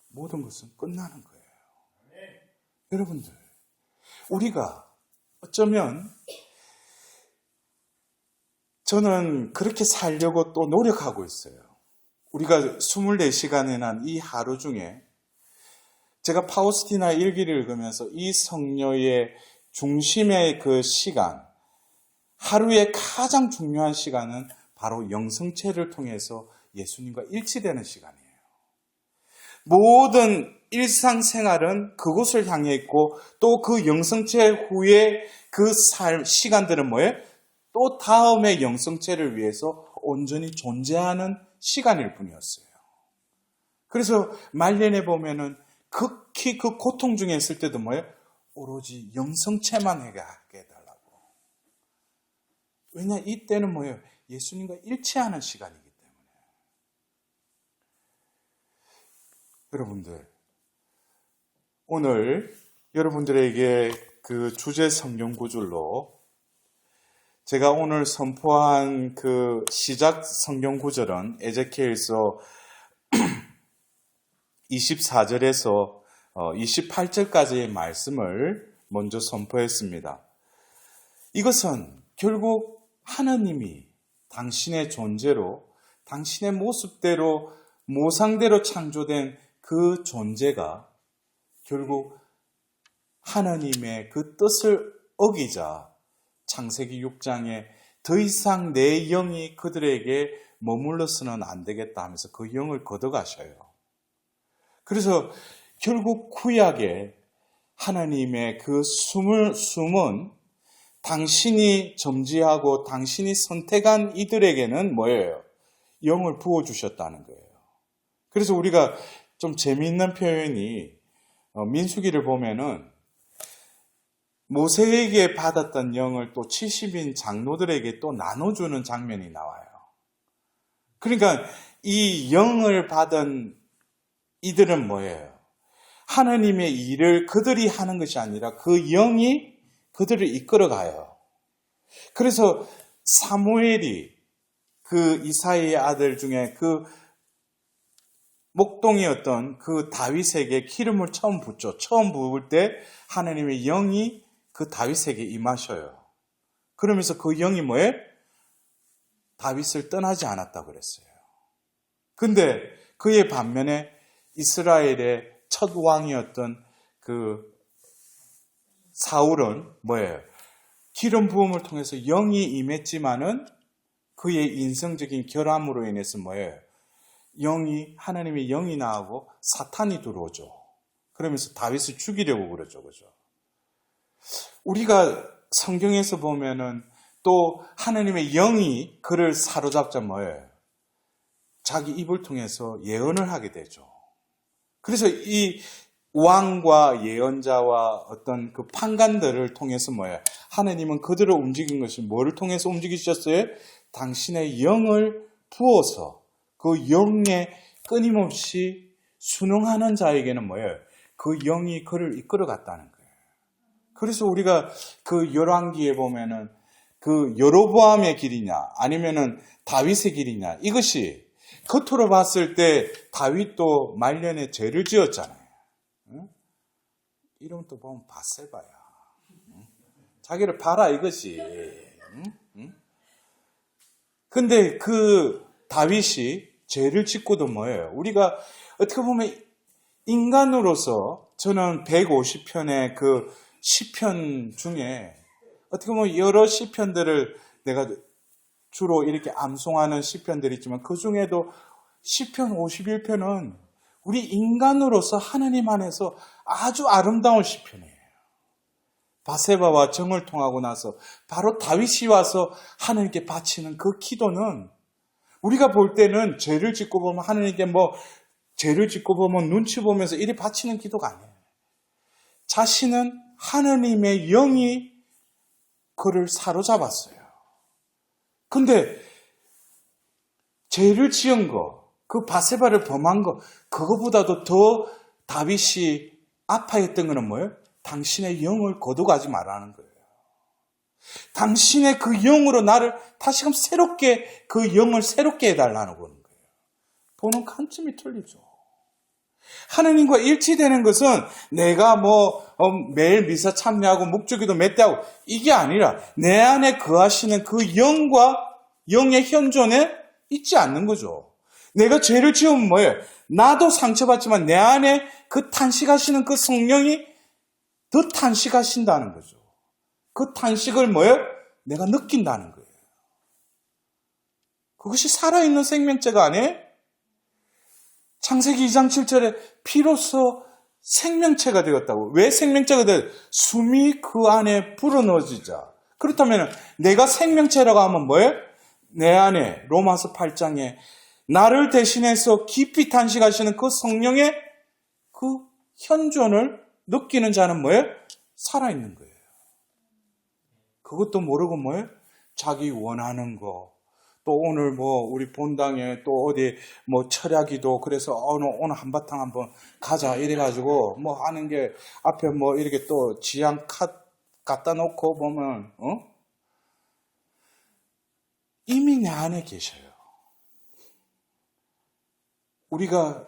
모든 것은 끝나는 거예요. 여러분들, 우리가 어쩌면 저는 그렇게 살려고 또 노력하고 있어요. 우리가 24시간에 난 이 하루 중에 제가 파우스티나 일기를 읽으면서 이 성녀의 중심의 그 시간, 하루의 가장 중요한 시간은 바로 영성체를 통해서 예수님과 일치되는 시간이에요. 모든 일상생활은 그곳을 향해 있고 또 그 영성체 후에 그 시간들은 뭐예요? 또 다음의 영성체를 위해서 온전히 존재하는 시간일 뿐이었어요. 그래서 말년에 보면은 극히 그 고통 중에 있을 때도 뭐예요? 오로지 영성체만 하게 해달라고. 왜냐, 이때는 뭐예요? 예수님과 일치하는 시간이기 때문에. 여러분들, 오늘 여러분들에게 그 주제 성경 구절로 제가 오늘 선포한 그 시작 성경 구절은 에제키엘서 24절에서 28절까지의 말씀을 먼저 선포했습니다. 이것은 결국 하나님이 당신의 존재로, 당신의 모습대로, 모상대로 창조된 그 존재가 결국 하나님의 그 뜻을 어기자 창세기 6장에 더 이상 내 영이 그들에게 머물러서는 안 되겠다 하면서 그 영을 걷어가셔요. 그래서 결국 구약에 하나님의 그 숨은 당신이 점지하고 당신이 선택한 이들에게는 뭐예요? 영을 부어주셨다는 거예요. 그래서 우리가 좀 재미있는 표현이 민수기를 보면은 모세에게 받았던 영을 또 70인 장로들에게 또 나눠주는 장면이 나와요. 그러니까 이 영을 받은 이들은 뭐예요? 하나님의 일을 그들이 하는 것이 아니라 그 영이 그들을 이끌어가요. 그래서 사무엘이 그 이사이의 아들 중에 그 목동이었던 그 다윗에게 기름을 처음 붓죠. 처음 부을 때 하나님의 영이 그 다윗에게 임하셔요. 그러면서 그 영이 뭐예요? 다윗을 떠나지 않았다고 그랬어요. 근데 그의 반면에 이스라엘의 첫 왕이었던 그 사울은 뭐예요? 기름 부음을 통해서 영이 임했지만은 그의 인성적인 결함으로 인해서 뭐예요? 하나님의 영이 나오고 사탄이 들어오죠. 그러면서 다윗을 죽이려고 그러죠. 그죠? 우리가 성경에서 보면은 또 하나님의 영이 그를 사로잡자 뭐예요? 자기 입을 통해서 예언을 하게 되죠. 그래서 이 왕과 예언자와 어떤 그 판관들을 통해서 뭐예요? 하나님은 그들을 움직인 것이 뭐를 통해서 움직이셨어요? 당신의 영을 부어서 그 영에 끊임없이 순응하는 자에게는 뭐예요? 그 영이 그를 이끌어갔다는 거예요. 그래서 우리가 그 열왕기에 보면은 그 여로보암의 길이냐 아니면은 다윗의 길이냐 이것이 겉으로 봤을 때 다윗도 말년에 죄를 지었잖아요. 응? 이름 또 보면 바세바야. 응? 자기를 봐라 이것이. 근데 그 다윗이 죄를 짓고도 뭐예요? 우리가 어떻게 보면 인간으로서 저는 150편의 그 시편 중에 어떻게 보면 여러 시편들을 내가 주로 이렇게 암송하는 시편들이 있지만 그 중에도 시편 51편은 우리 인간으로서 하나님 안에서 아주 아름다운 시편이에요. 바세바와 정을 통하고 나서 바로 다윗이 와서 하나님께 바치는 그 기도는 우리가 볼 때는 죄를 짓고 보면 하나님께 죄를 짓고 보면 눈치 보면서 이리 바치는 기도가 아니에요. 자신은 하나님의 영이 그를 사로잡았어요. 근데 죄를 지은 거, 그 바세바를 범한 거, 그거보다도 더 다윗이 아파했던 거는 뭐예요? 당신의 영을 거둬가지 말라는 거예요. 당신의 그 영으로 나를 다시금 새롭게 그 영을 새롭게 해달라는 거예요. 보는 관점이 틀리죠. 하나님과 일치되는 것은 내가 매일 미사 참여하고 묵주기도 몇 대 하고 이게 아니라 내 안에 거하시는 그 영과 영의 현존에 있지 않는 거죠. 내가 죄를 지으면 뭐예요? 나도 상처받지만 내 안에 그 탄식하시는 그 성령이 더 탄식하신다는 거죠. 그 탄식을 뭐예요? 내가 느낀다는 거예요. 그것이 살아있는 생명체가 아니에요? 창세기 2장 7절에 피로써 생명체가 되었다고. 왜 생명체가 되었다고? 숨이 그 안에 불어넣어지자. 그렇다면 내가 생명체라고 하면 뭐예요? 내 안에 로마서 8장에 나를 대신해서 깊이 탄식하시는 그 성령의 그 현존을 느끼는 자는 뭐예요? 살아있는 거예요. 그것도 모르고 뭐예요? 자기 원하는 거. 또 오늘 우리 본당에 또 어디 철야기도 그래서 오늘 한바탕 한번 가자 이래가지고 하는 게 앞에 이렇게 또 지향 갖다 놓고 보면 이미 내 안에 계셔요. 우리가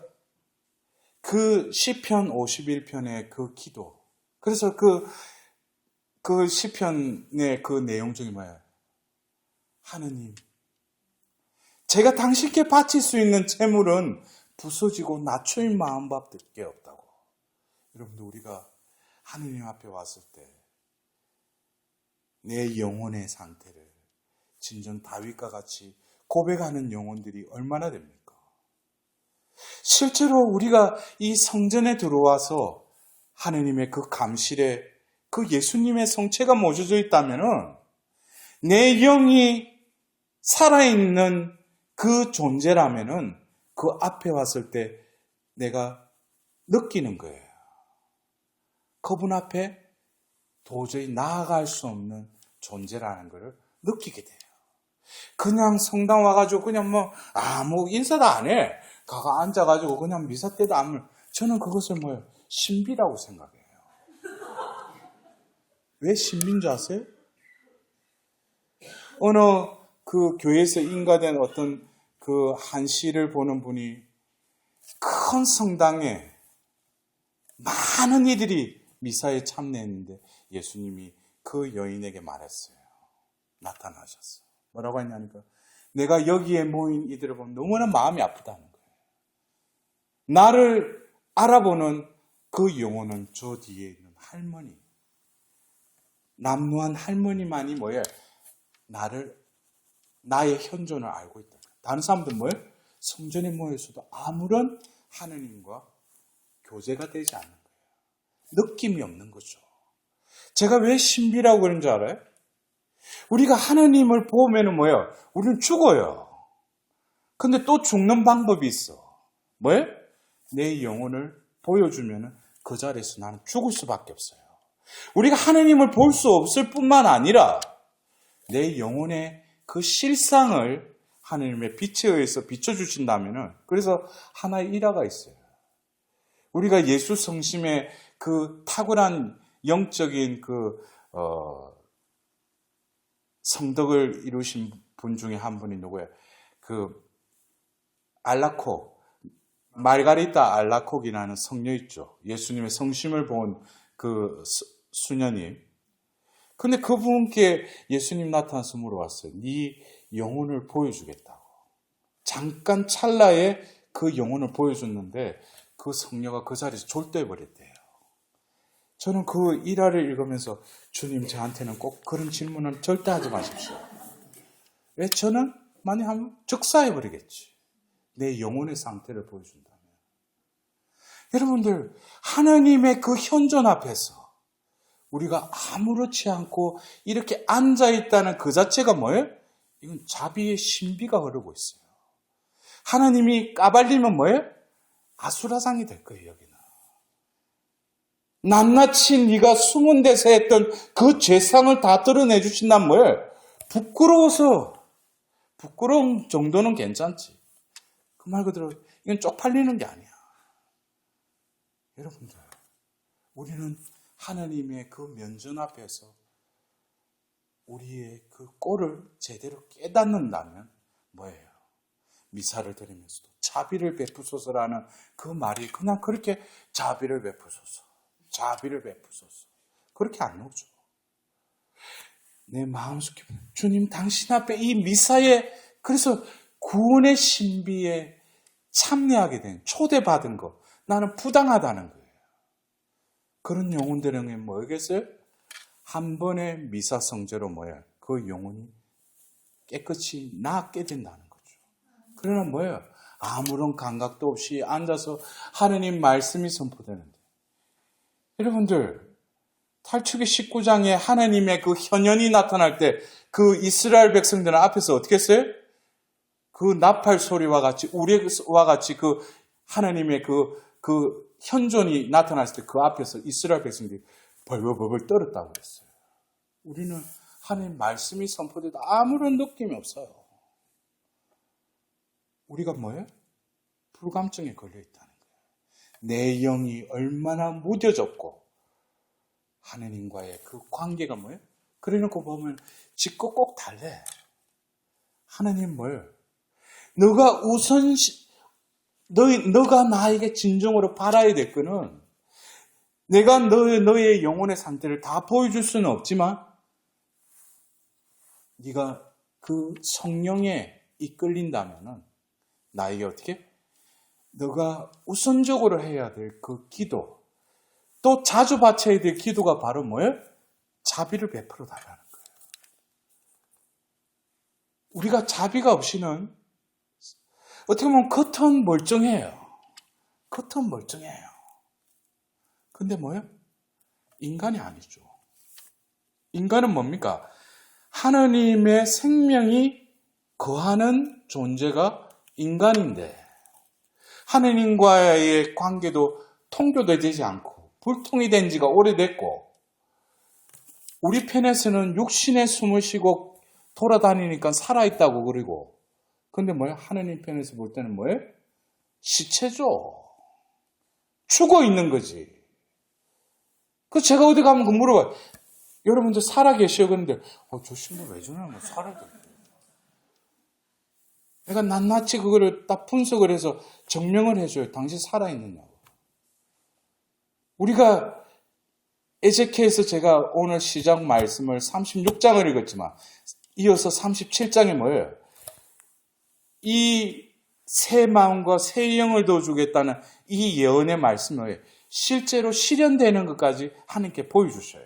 그 시편 51편의 그 기도. 그래서 그 시편의 그 내용 중에 뭐예요? 하느님, 제가 당신께 바칠 수 있는 재물은 부서지고 낮추인 마음밖에 없다고. 여러분들 우리가 하느님 앞에 왔을 때 내 영혼의 상태를 진정 다윗과 같이 고백하는 영혼들이 얼마나 됩니까? 실제로 우리가 이 성전에 들어와서 하느님의 그 감실에 그 예수님의 성체가 모셔져 있다면은 내 영이 살아있는 그 존재라면은 그 앞에 왔을 때 내가 느끼는 거예요. 그분 앞에 도저히 나아갈 수 없는 존재라는 것을 느끼게 돼요. 그냥 성당 와가지고 그냥 아무 인사도 안 해. 가가 앉아가지고 그냥 미사 때도 안 물. 저는 그것을 신비라고 생각해요. 왜 신비인 줄 아세요? 어느 그 교회에서 인가된 어떤 그 한시를 보는 분이 큰 성당에 많은 이들이 미사에 참여했는데 예수님이 그 여인에게 말했어요. 나타나셨어요. 뭐라고 했냐니까 내가 여기에 모인 이들을 보면 너무나 마음이 아프다는 거예요. 나를 알아보는 그 영혼은 저 뒤에 있는 할머니, 남루한 할머니만이 뭐예요? 나의 현존을 알고 있다. 다른 사람들은 뭐예요? 성전에 모여서도 아무런 하느님과 교제가 되지 않는 거예요. 느낌이 없는 거죠. 제가 왜 신비라고 그런 줄 알아요? 우리가 하나님을 보면은 뭐예요? 우리는 죽어요. 근데 또 죽는 방법이 있어. 뭐예요? 내 영혼을 보여주면은 그 자리에서 나는 죽을 수밖에 없어요. 우리가 하나님을 볼 수 없을 뿐만 아니라 내 영혼의 그 실상을 하나님의 빛에 의해서 비춰주신다면은 그래서 하나의 일화가 있어요. 우리가 예수 성심의 그 탁월한 영적인 성덕을 이루신 분 중에 한 분이 누구예요? 말가리타 알라콕이라는 성녀 있죠. 예수님의 성심을 본 그 수녀님. 근데 그분께 예수님 나타나서 물어봤어요. 네 영혼을 보여주겠다고. 잠깐 찰나에 그 영혼을 보여줬는데 그 성녀가 그 자리에서 졸도해버렸대요. 저는 그 일화를 읽으면서 주님 저한테는 꼭 그런 질문은 절대 하지 마십시오. 왜? 저는 만약 하면 즉사해버리겠지. 내 영혼의 상태를 보여준다면. 여러분들, 하나님의 그 현존 앞에서 우리가 아무렇지 않고 이렇게 앉아있다는 그 자체가 뭐예요? 이건 자비의 신비가 흐르고 있어요. 하나님이 까발리면 뭐예요? 아수라장이 될 거예요, 여기는. 낱낱이 네가 숨은 데서 했던 그 죄상을 다 드러내 주신다면 뭐예요? 부끄러운 정도는 괜찮지. 그 말 그대로 이건 쪽팔리는 게 아니야. 여러분들, 우리는 하나님의 그 면전 앞에서 우리의 그 꼴을 제대로 깨닫는다면 뭐예요? 미사를 드리면서도 자비를 베푸소서라는 그 말이 그냥 그렇게 자비를 베푸소서, 자비를 베푸소서 그렇게 안 오죠. 내 마음속에 주님 당신 앞에 이 미사에 그래서 구원의 신비에 참여하게 된 초대받은 거 나는 부당하다는 거예요. 그런 영혼들에게 뭐겠어요? 한 번의 미사 성제로 뭐예요? 그 영혼이 깨끗이 낫게 된다는 거죠. 그러나 뭐예요? 아무런 감각도 없이 앉아서 하느님 말씀이 선포되는데 여러분들 탈출기 19장에 하나님의 그 현현이 나타날 때 그 이스라엘 백성들은 앞에서 어떻게 했어요? 그 나팔 소리와 같이 우레와 같이 그 하나님의 그 현존이 나타났을 때 그 앞에서 이스라엘 백성들이 벌벌벌 떨었다고 그랬어요. 우리는 하나님 말씀이 선포돼도 아무런 느낌이 없어요. 우리가 뭐예요? 불감증에 걸려 있다는 거예요. 내 영이 얼마나 무뎌졌고 하나님과의 그 관계가 뭐예요? 그래놓고 보면 짚고 꼭 달래. 하나님 뭐예요? 너가 우선 너가 나에게 진정으로 바라야 될 거는 내가 너의 영혼의 상태를 다 보여줄 수는 없지만 네가 그 성령에 이끌린다면은 나에게 어떻게? 너가 우선적으로 해야 될 그 기도 또 자주 바쳐야 될 기도가 바로 뭐예요? 자비를 베풀어 달라는 거예요. 우리가 자비가 없이는 어떻게 보면 겉은 멀쩡해요. 겉은 멀쩡해요. 근데 뭐예요? 인간이 아니죠. 인간은 뭡니까? 하나님의 생명이 거하는 존재가 인간인데 하나님과의 관계도 통교도 되지 않고 불통이 된 지가 오래됐고 우리 편에서는 육신의 숨을 쉬고 돌아다니니까 살아있다고 그러고 근데 뭐예요? 하나님 편에서 볼 때는 뭐예요? 시체죠. 죽어 있는 거지. 그 제가 어디 가면 그 물어봐요. 여러분들 살아계셔 그런데 저 신부 왜 저러나 뭐 살아도 내가 낱낱이 그거를 딱 분석을 해서 증명을 해줘요. 당신 살아있느냐고. 우리가 에제키엘에서 제가 오늘 시작 말씀을 36장을 읽었지만 이어서 37장이 뭐예요? 이 새 마음과 새 영을 더 주겠다는 이 예언의 말씀을 실제로 실현되는 것까지 하나님께 보여주셔요.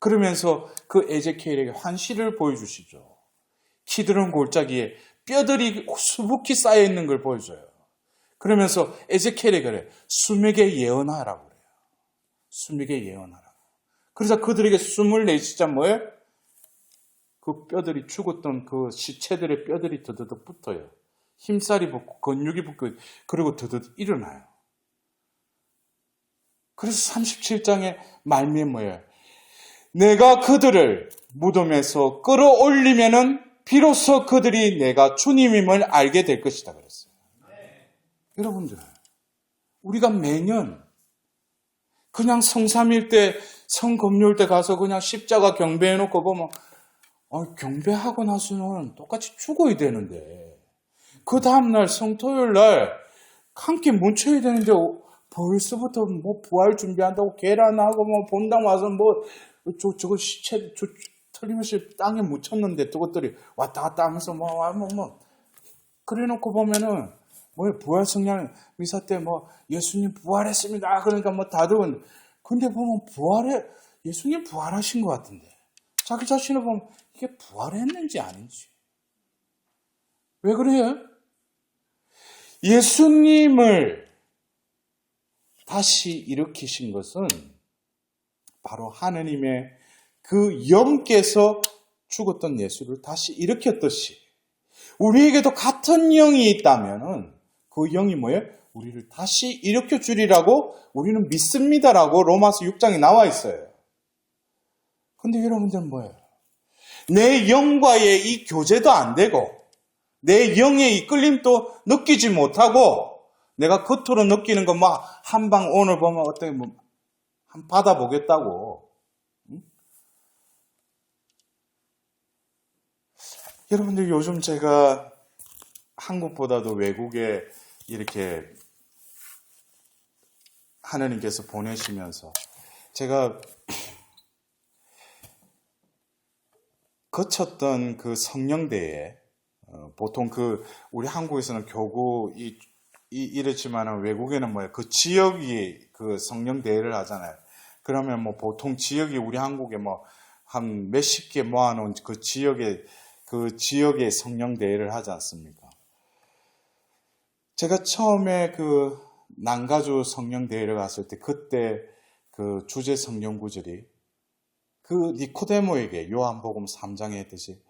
그러면서 그 에제키엘에게 환시를 보여주시죠. 키드론 골짜기에 뼈들이 수북히 쌓여있는 걸 보여줘요. 그러면서 에제키엘에게 그래 수맥에 예언하라고 그래요. 수맥에 예언하라고. 그래서 그들에게 숨을 내쉬자 뭐예요? 그 뼈들이 죽었던 그 시체들의 뼈들이 드드득 붙어요. 힘살이 붙고 근육이 붙고 그리고 드드득 일어나요. 그래서 37장의 말미에 뭐예요? 내가 그들을 무덤에서 끌어올리면은 비로소 그들이 내가 주님임을 알게 될 것이다 그랬어요. 여러분들, 우리가 매년 그냥 성삼일 때, 성금요일 때 가서 그냥 십자가 경배해놓고 보면 경배하고 나서는 똑같이 죽어야 되는데 그 다음날 성토요일 날 함께 뭉쳐야 되는데 벌써부터 뭐 부활 준비한다고 계란하고 뭐 본당 와서 뭐 저거 시체, 틀림없이 땅에 묻혔는데 저것들이 왔다 갔다 하면서 그래 놓고 보면은, 부활 성령 미사 때 예수님 부활했습니다. 그러니까 다들, 근데 보면 예수님 부활하신 것 같은데. 자기 자신을 보면 이게 부활했는지 아닌지. 왜 그래요? 예수님을 다시 일으키신 것은 바로 하느님의 그 영께서 죽었던 예수를 다시 일으켰듯이 우리에게도 같은 영이 있다면은 그 영이 뭐예요? 우리를 다시 일으켜 주리라고 우리는 믿습니다라고 로마서 6장에 나와 있어요. 근데 여러분들은 뭐예요? 내 영과의 이 교제도 안 되고 내 영의 이끌림도 느끼지 못하고 내가 겉으로 느끼는 거 한방 오늘 보면 어떻게 한 받아보겠다고. 응? 여러분들 요즘 제가 한국보다도 외국에 이렇게 하나님께서 보내시면서 제가 거쳤던 그 성령대에 보통 우리 한국에서는 교구 이렇지만은 외국에는 그 지역이 그 성령대회를 하잖아요. 그러면 보통 지역이 우리 한국에 한 몇십 개 모아놓은 그 지역의 성령대회를 하지 않습니까? 제가 처음에 그 난가주 성령대회를 갔을 때 그때 그 주제 성령 구절이 그 니코데모에게 요한복음 3장에 했듯이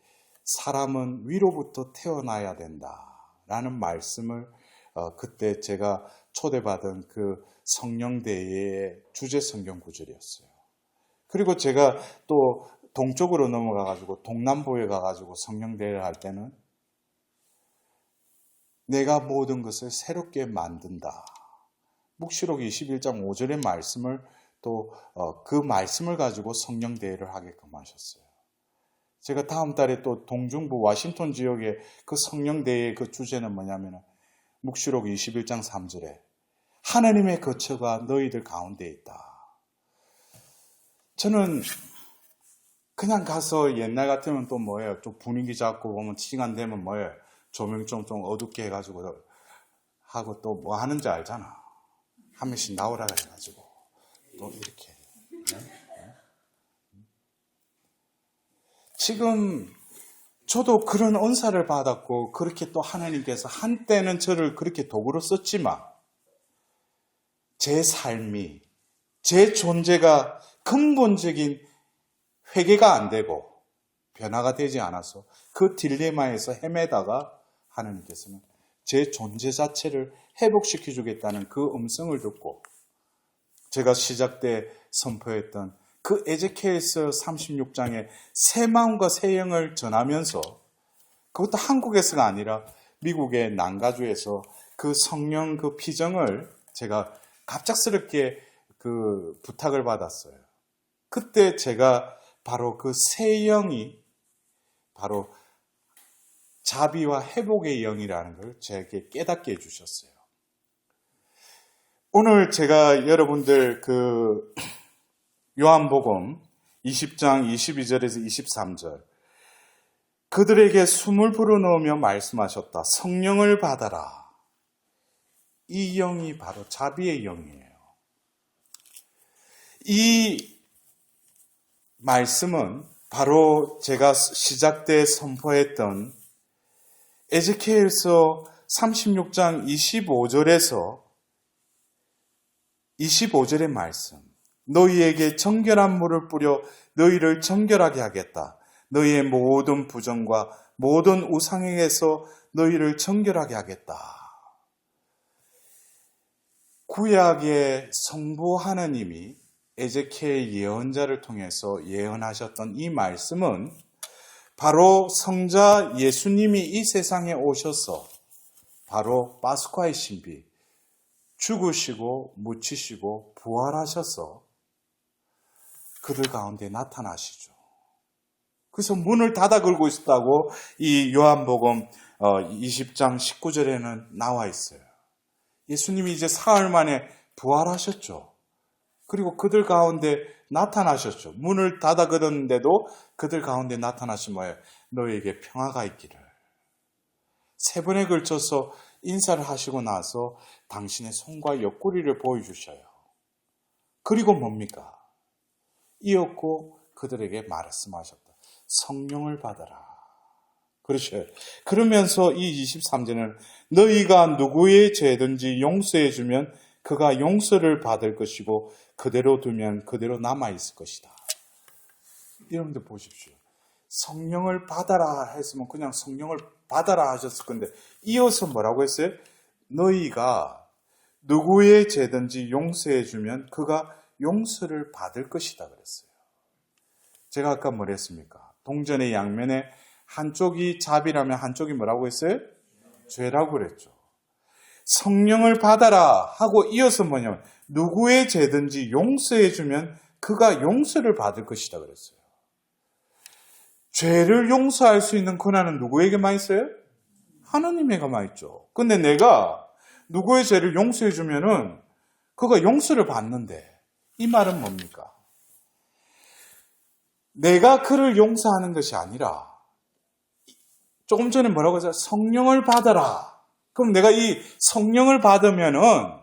사람은 위로부터 태어나야 된다라는 말씀을 그때 제가 초대받은 그 성령대회의 주제 성경 구절이었어요. 그리고 제가 또 동쪽으로 넘어가가지고 동남부에 가가지고 성령대회를 할 때는 내가 모든 것을 새롭게 만든다. 묵시록 21장 5절의 말씀을 또 그 말씀을 가지고 성령대회를 하게끔 하셨어요. 제가 다음 달에 또 동중부 워싱턴 지역의 그 성령대회의 그 주제는 뭐냐면 묵시록 21장 3절에 하나님의 거처가 너희들 가운데 있다. 저는 그냥 가서 옛날 같으면 또 뭐예요? 좀 분위기 잡고 보면 시간 되면 뭐예요? 조명 좀 어둡게 해가지고 하고 또 뭐 하는지 알잖아. 한 명씩 나오라 해가지고 또 이렇게. 지금 저도 그런 은사를 받았고 그렇게 또 하나님께서 한때는 저를 그렇게 도구로 썼지만 제 삶이 제 존재가 근본적인 회개가 안 되고 변화가 되지 않아서 그 딜레마에서 헤매다가 하나님께서는 제 존재 자체를 회복시켜 주겠다는 그 음성을 듣고 제가 시작 때 선포했던 그 에제키엘서 36장의 새 마음과 새 영을 전하면서 그것도 한국에서가 아니라 미국의 난가주에서 그 성령 그 피정을 제가 갑작스럽게 그 부탁을 받았어요. 그때 제가 바로 그 새 영이 바로 자비와 회복의 영이라는 걸 제게 깨닫게 해주셨어요. 오늘 제가 여러분들 그 요한복음 20장 22절에서 23절 그들에게 숨을 불어넣으며 말씀하셨다. 성령을 받아라. 이 영이 바로 자비의 영이에요. 이 말씀은 바로 제가 시작 때 선포했던 에제키엘서 36장 25절의 말씀. 너희에게 정결한 물을 뿌려 너희를 정결하게 하겠다. 너희의 모든 부정과 모든 우상행에서 너희를 정결하게 하겠다. 구약의 성부 하나님이 에제키엘 예언자를 통해서 예언하셨던 이 말씀은 바로 성자 예수님이 이 세상에 오셔서 바로 파스쿠아의 신비 죽으시고 묻히시고 부활하셔서 그들 가운데 나타나시죠. 그래서 문을 닫아 걸고 있었다고 이 요한복음 20장 19절에는 나와 있어요. 예수님이 이제 사흘 만에 부활하셨죠. 그리고 그들 가운데 나타나셨죠. 문을 닫아거렸는데도 그들 가운데 나타나신 뭐예요? 너에게 평화가 있기를. 3번에 걸쳐서 인사를 하시고 나서 당신의 손과 옆구리를 보여주셔요. 그리고 뭡니까? 이었고 그들에게 말씀하셨다. 성령을 받아라. 그렇죠. 그러면서 이 23절은 너희가 누구의 죄든지 용서해 주면 그가 용서를 받을 것이고 그대로 두면 그대로 남아있을 것이다. 여러분들 보십시오. 성령을 받아라 했으면 그냥 성령을 받아라 하셨을 건데 이어서 뭐라고 했어요? 너희가 누구의 죄든지 용서해 주면 그가 용서를 받을 것이다 그랬어요. 제가 아까 뭐랬습니까? 동전의 양면에 한쪽이 잡이라면 한쪽이 뭐라고 했어요? 죄라고 그랬죠. 성령을 받아라 하고 이어서 뭐냐면 누구의 죄든지 용서해 주면 그가 용서를 받을 것이다 그랬어요. 죄를 용서할 수 있는 권한은 누구에게만 있어요? 하나님에게만 있죠. 근데 내가 누구의 죄를 용서해 주면은 그가 용서를 받는데 이 말은 뭡니까? 내가 그를 용서하는 것이 아니라 조금 전에 뭐라고 했어요? 성령을 받아라. 그럼 내가 이 성령을 받으면은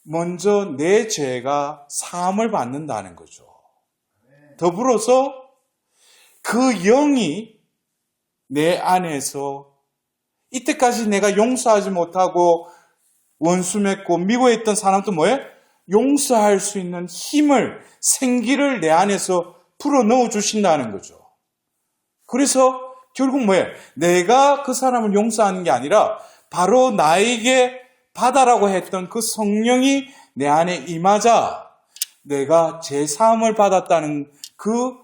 먼저 내 죄가 사함을 받는다는 거죠. 더불어서 그 영이 내 안에서 이때까지 내가 용서하지 못하고 원수 맺고 미워했던 사람도 뭐예요? 용서할 수 있는 힘을, 생기를 내 안에서 불어넣어 주신다는 거죠. 그래서 결국 뭐예요? 내가 그 사람을 용서하는 게 아니라 바로 나에게 받아라고 했던 그 성령이 내 안에 임하자 내가 제사함을 받았다는 그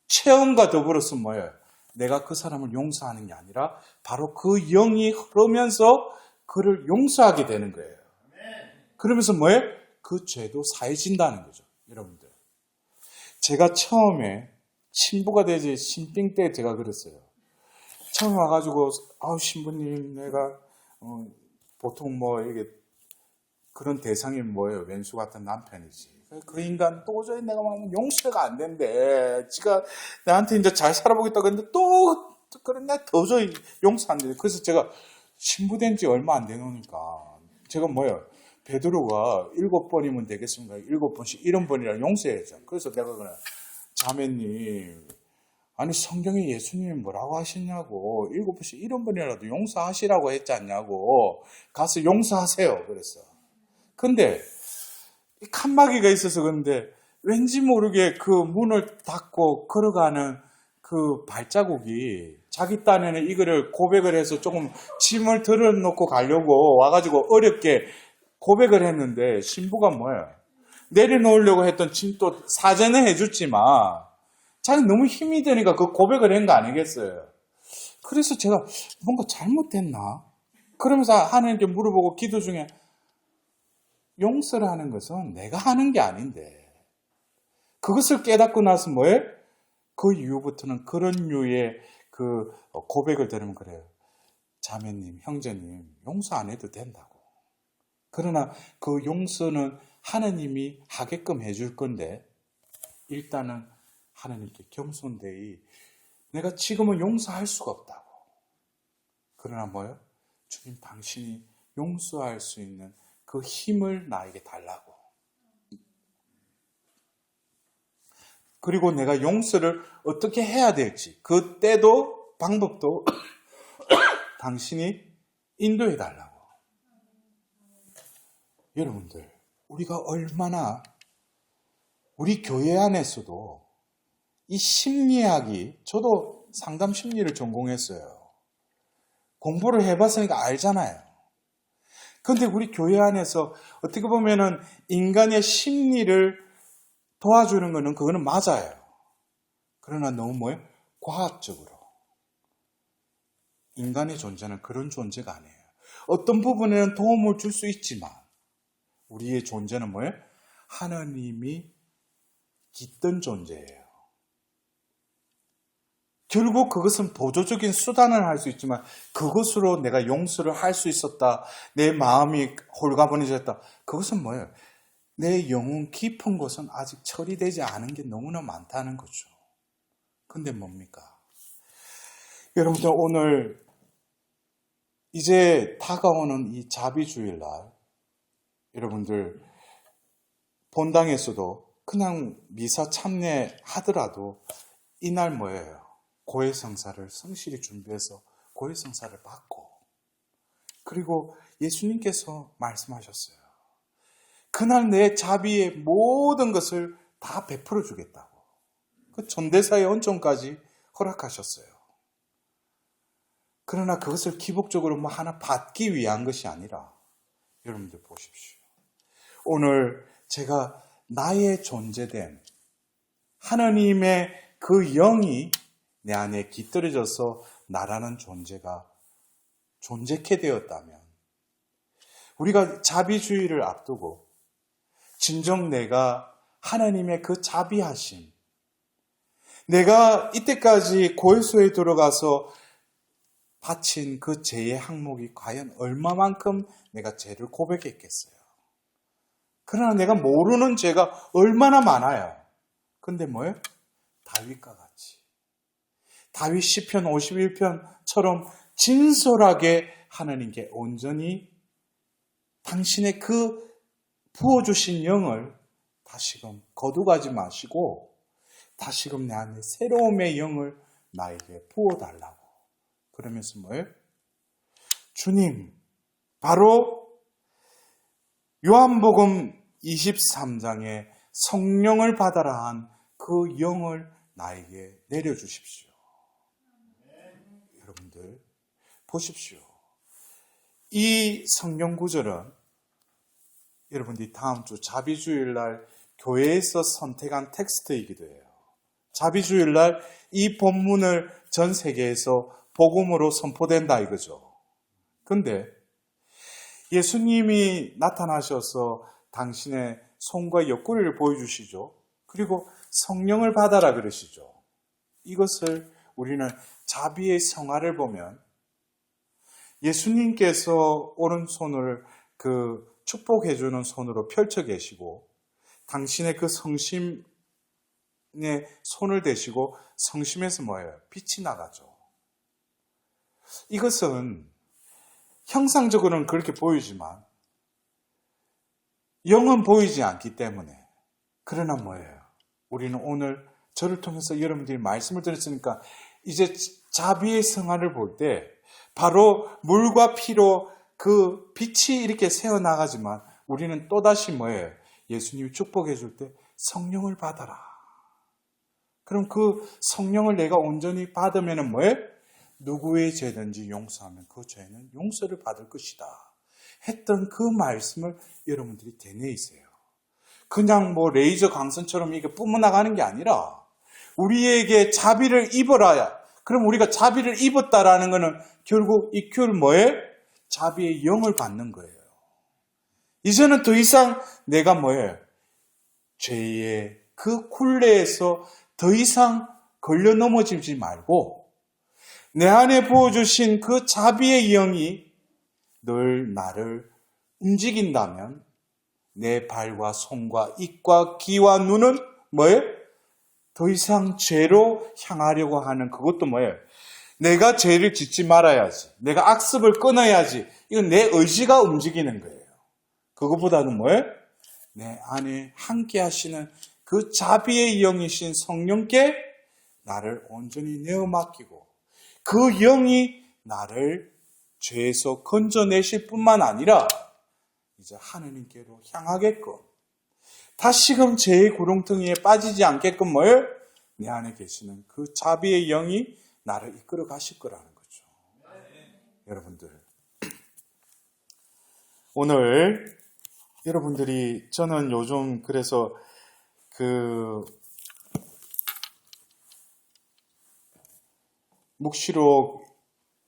체험과 더불어서 뭐예요? 내가 그 사람을 용서하는 게 아니라 바로 그 영이 흐르면서 그를 용서하게 되는 거예요. 그러면서 뭐예요? 그 죄도 사해진다는 거죠. 여러분들. 제가 처음에 신부가 되지 신빙 때 제가 그랬어요. 처음에 와가지고 신부님 내가 보통 뭐 이게 그런 대상이 뭐예요? 왼수 같은 남편이지. 그 인간 도저히 내가 말하면 용서가 안 된대. 지가 나한테 이제 잘 살아보겠다 그랬는데 또 그래 나 도저히 용서 안 돼. 그래서 제가 신부 된 지 얼마 안 되니까 제가 뭐예요? 베드로가 7번이면 되겠습니까? 7번씩 70번이라 용서해야죠. 그래서 내가 그냥 자매님 아니 성경에 예수님이 뭐라고 하셨냐고 7번씩 70번이라도 용서하시라고 했지 않냐고 가서 용서하세요 그랬어. 근데 칸막이가 있어서 그런데 왠지 모르게 그 문을 닫고 걸어가는 그 발자국이 자기 딴에는 이거를 고백을 해서 조금 짐을 들어놓고 가려고 와가지고 어렵게 고백을 했는데 신부가 뭐예요? 내려놓으려고 했던 짐도 사전에 해줬지만 자기 너무 힘이 드니까 그 고백을 한 거 아니겠어요? 그래서 제가 뭔가 잘못됐나? 그러면서 하나님께 물어보고 기도 중에 용서를 하는 것은 내가 하는 게 아닌데 그것을 깨닫고 나서 뭐예요? 그 이후부터는 그런 류의 그 고백을 들으면 그래요. 자매님, 형제님 용서 안 해도 된다고. 그러나 그 용서는 하나님이 하게끔 해줄 건데 일단은 하나님께 겸손되이 내가 지금은 용서할 수가 없다고. 그러나 뭐예요? 주님 당신이 용서할 수 있는 그 힘을 나에게 달라고. 그리고 내가 용서를 어떻게 해야 될지 그때도 방법도 당신이 인도해 달라고. 여러분들 우리가 얼마나 우리 교회 안에서도 이 심리학이 저도 상담 심리를 전공했어요. 공부를 해봤으니까 알잖아요. 그런데 우리 교회 안에서 어떻게 보면은 인간의 심리를 도와주는 거는 그거는 맞아요. 그러나 너무 뭐예요? 과학적으로. 인간의 존재는 그런 존재가 아니에요. 어떤 부분에는 도움을 줄 수 있지만 우리의 존재는 뭐예요? 하나님이 깃든 존재예요. 결국 그것은 보조적인 수단을 할 수 있지만 그것으로 내가 용서를 할 수 있었다. 내 마음이 홀가분해졌다. 그것은 뭐예요? 내 영혼 깊은 곳은 아직 처리되지 않은 게 너무나 많다는 거죠. 근데 뭡니까? 여러분들 오늘 이제 다가오는 이 자비주일날 여러분들 본당에서도 그냥 미사 참여하더라도 이날 뭐예요? 고해성사를 성실히 준비해서 고해성사를 받고 그리고 예수님께서 말씀하셨어요. 그날 내 자비의 모든 것을 다 베풀어 주겠다고. 그 전대사의恩寵까지 허락하셨어요. 그러나 그것을 기복적으로 뭐 하나 받기 위한 것이 아니라 여러분들 보십시오. 오늘 제가 나의 존재됨, 하나님의 그 영이 내 안에 깃들여져서 나라는 존재가 존재케 되었다면 우리가 자비주의를 앞두고 진정 내가 하나님의 그 자비하심, 내가 이때까지 고해소에 들어가서 바친 그 죄의 항목이 과연 얼마만큼 내가 죄를 고백했겠어요. 그러나 내가 모르는 죄가 얼마나 많아요. 근데 뭐예요? 다윗과 같이. 다윗 시편 51편처럼 진솔하게 하나님께 온전히 당신의 그 부어주신 영을 다시금 거두가지 마시고 다시금 내 안에 새로움의 영을 나에게 부어달라고. 그러면서 뭐예요? 주님, 바로 요한복음 23장에 성령을 받아라 한 그 영을 나에게 내려주십시오. 여러분들 보십시오. 이 성경 구절은 여러분들이 다음 주 자비주일날 교회에서 선택한 텍스트이기도 해요. 자비주일날 이 본문을 전 세계에서 복음으로 선포된다 이거죠. 근데 예수님이 나타나셔서 당신의 손과 옆구리를 보여주시죠. 그리고 성령을 받아라 그러시죠. 이것을 우리는 자비의 성화를 보면 예수님께서 오른손을 그 축복해주는 손으로 펼쳐 계시고 당신의 그 성심에 손을 대시고 성심에서 뭐예요? 빛이 나가죠. 이것은 형상적으로는 그렇게 보이지만 영은 보이지 않기 때문에 그러나 뭐예요? 우리는 오늘 저를 통해서 여러분들이 말씀을 들었으니까 이제 자비의 성화를 볼 때 바로 물과 피로 그 빛이 이렇게 새어나가지만 우리는 또다시 뭐예요? 예수님이 축복해 줄 때 성령을 받아라. 그럼 그 성령을 내가 온전히 받으면 뭐예요? 누구의 죄든지 용서하면 그 죄는 용서를 받을 것이다. 했던 그 말씀을 여러분들이 되뇌이세요. 그냥 뭐 레이저 광선처럼 이게 뿜어나가는 게 아니라 우리에게 자비를 입어라야. 그럼 우리가 자비를 입었다라는 것은 결국 이 큐를 뭐예요? 자비의 영을 받는 거예요. 이제는 더 이상 내가 뭐예요? 죄의 그 굴레에서 더 이상 걸려 넘어지지 말고 내 안에 부어주신 그 자비의 영이 늘 나를 움직인다면 내 발과 손과 입과 귀와 눈은 뭐예요? 더 이상 죄로 향하려고 하는 그것도 뭐예요? 내가 죄를 짓지 말아야지. 내가 악습을 끊어야지. 이건 내 의지가 움직이는 거예요. 그것보다는 뭐예요? 내 안에 함께 하시는 그 자비의 영이신 성령께 나를 온전히 내어 맡기고 그 영이 나를 죄에서 건져내실 뿐만 아니라 이제 하느님께로 향하게끔 다시금 죄의 구렁텅이에 빠지지 않게끔 뭐예요? 내 안에 계시는 그 자비의 영이 나를 이끌어 가실 거라는 거죠. 여러분들 오늘 여러분들이 저는 요즘 그래서 그 묵시록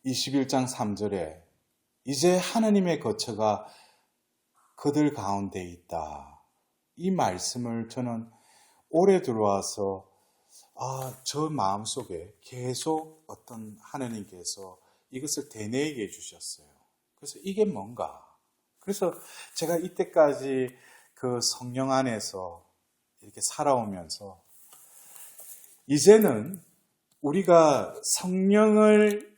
21장 3절에 이제 하느님의 거처가 그들 가운데 있다. 이 말씀을 저는 올해 들어와서 저 마음속에 계속 어떤 하나님께서 이것을 되뇌이게 해주셨어요. 그래서 이게 뭔가? 그래서 제가 이때까지 그 성령 안에서 이렇게 살아오면서 이제는 우리가 성령을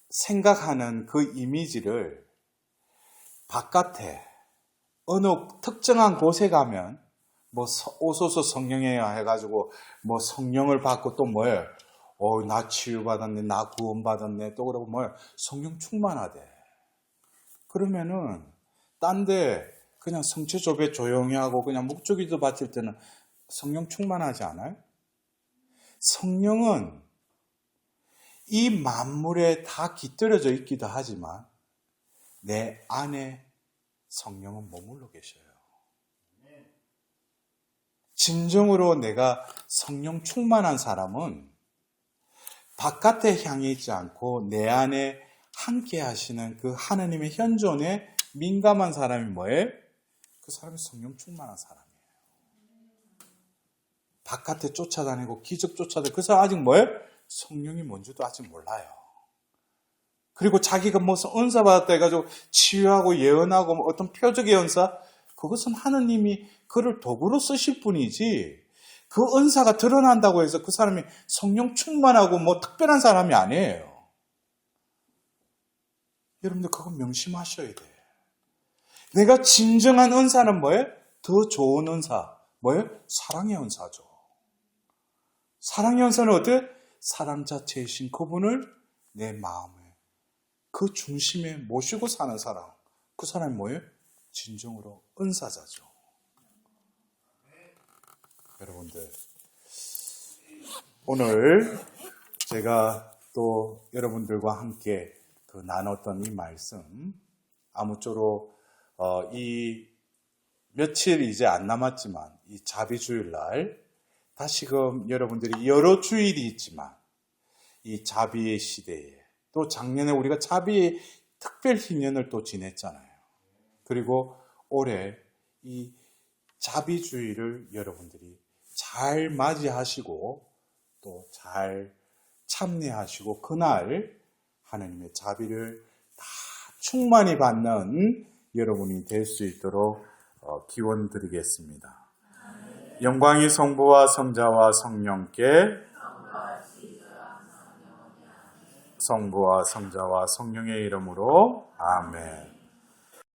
생각하는 그 이미지를 바깥에 어느 특정한 곳에 가면 뭐 오소서 성령이야 해가지고 뭐 성령을 받고 또 뭐예요? 나 치유받았네, 나 구원받았네, 또 그러고 뭐예요? 성령 충만하대. 그러면은 딴데 그냥 성체조배 조용히 하고 그냥 묵주기도 바칠 때는 성령 충만하지 않아요? 성령은 이 만물에 다 깃들여져 있기도 하지만 내 안에 성령은 머물러 계셔요. 진정으로 내가 성령 충만한 사람은 바깥에 향해 있지 않고 내 안에 함께 하시는 그 하나님의 현존에 민감한 사람이 뭐예요? 그 사람이 성령 충만한 사람이에요. 바깥에 쫓아다니고 기적 쫓아다니고 그 사람 아직 뭐예요? 성령이 뭔지도 아직 몰라요. 그리고 자기가 무슨 은사 받았다 해가지고 치유하고 예언하고 뭐 어떤 표적의 은사, 그것은 하느님이 그를 도구로 쓰실 뿐이지 그 은사가 드러난다고 해서 그 사람이 성령 충만하고 뭐 특별한 사람이 아니에요. 여러분들 그거 명심하셔야 돼요. 내가 진정한 은사는 뭐예요? 더 좋은 은사. 뭐예요? 사랑의 은사죠. 사랑의 은사는 어때요? 사랑 자체이신 그분을 내 마음에 그 중심에 모시고 사는 사람. 그 사람이 뭐예요? 진정으로 은사자죠. 여러분들 오늘 제가 또 여러분들과 함께 나눴던 이 말씀 아무쪼록 이 며칠 이제 안 남았지만 이 자비주일날 다시금 여러분들이 여러 주일이 있지만 이 자비의 시대에 또 작년에 우리가 자비의 특별 희년을 또 지냈잖아요. 그리고 올해 이 자비주의를 여러분들이 잘 맞이하시고 또 잘 참여하시고 그날 하나님의 자비를 다 충만히 받는 여러분이 될 수 있도록 기원 드리겠습니다. 영광이 성부와 성자와 성령께 성부와 성자와 성령의 이름으로 아멘.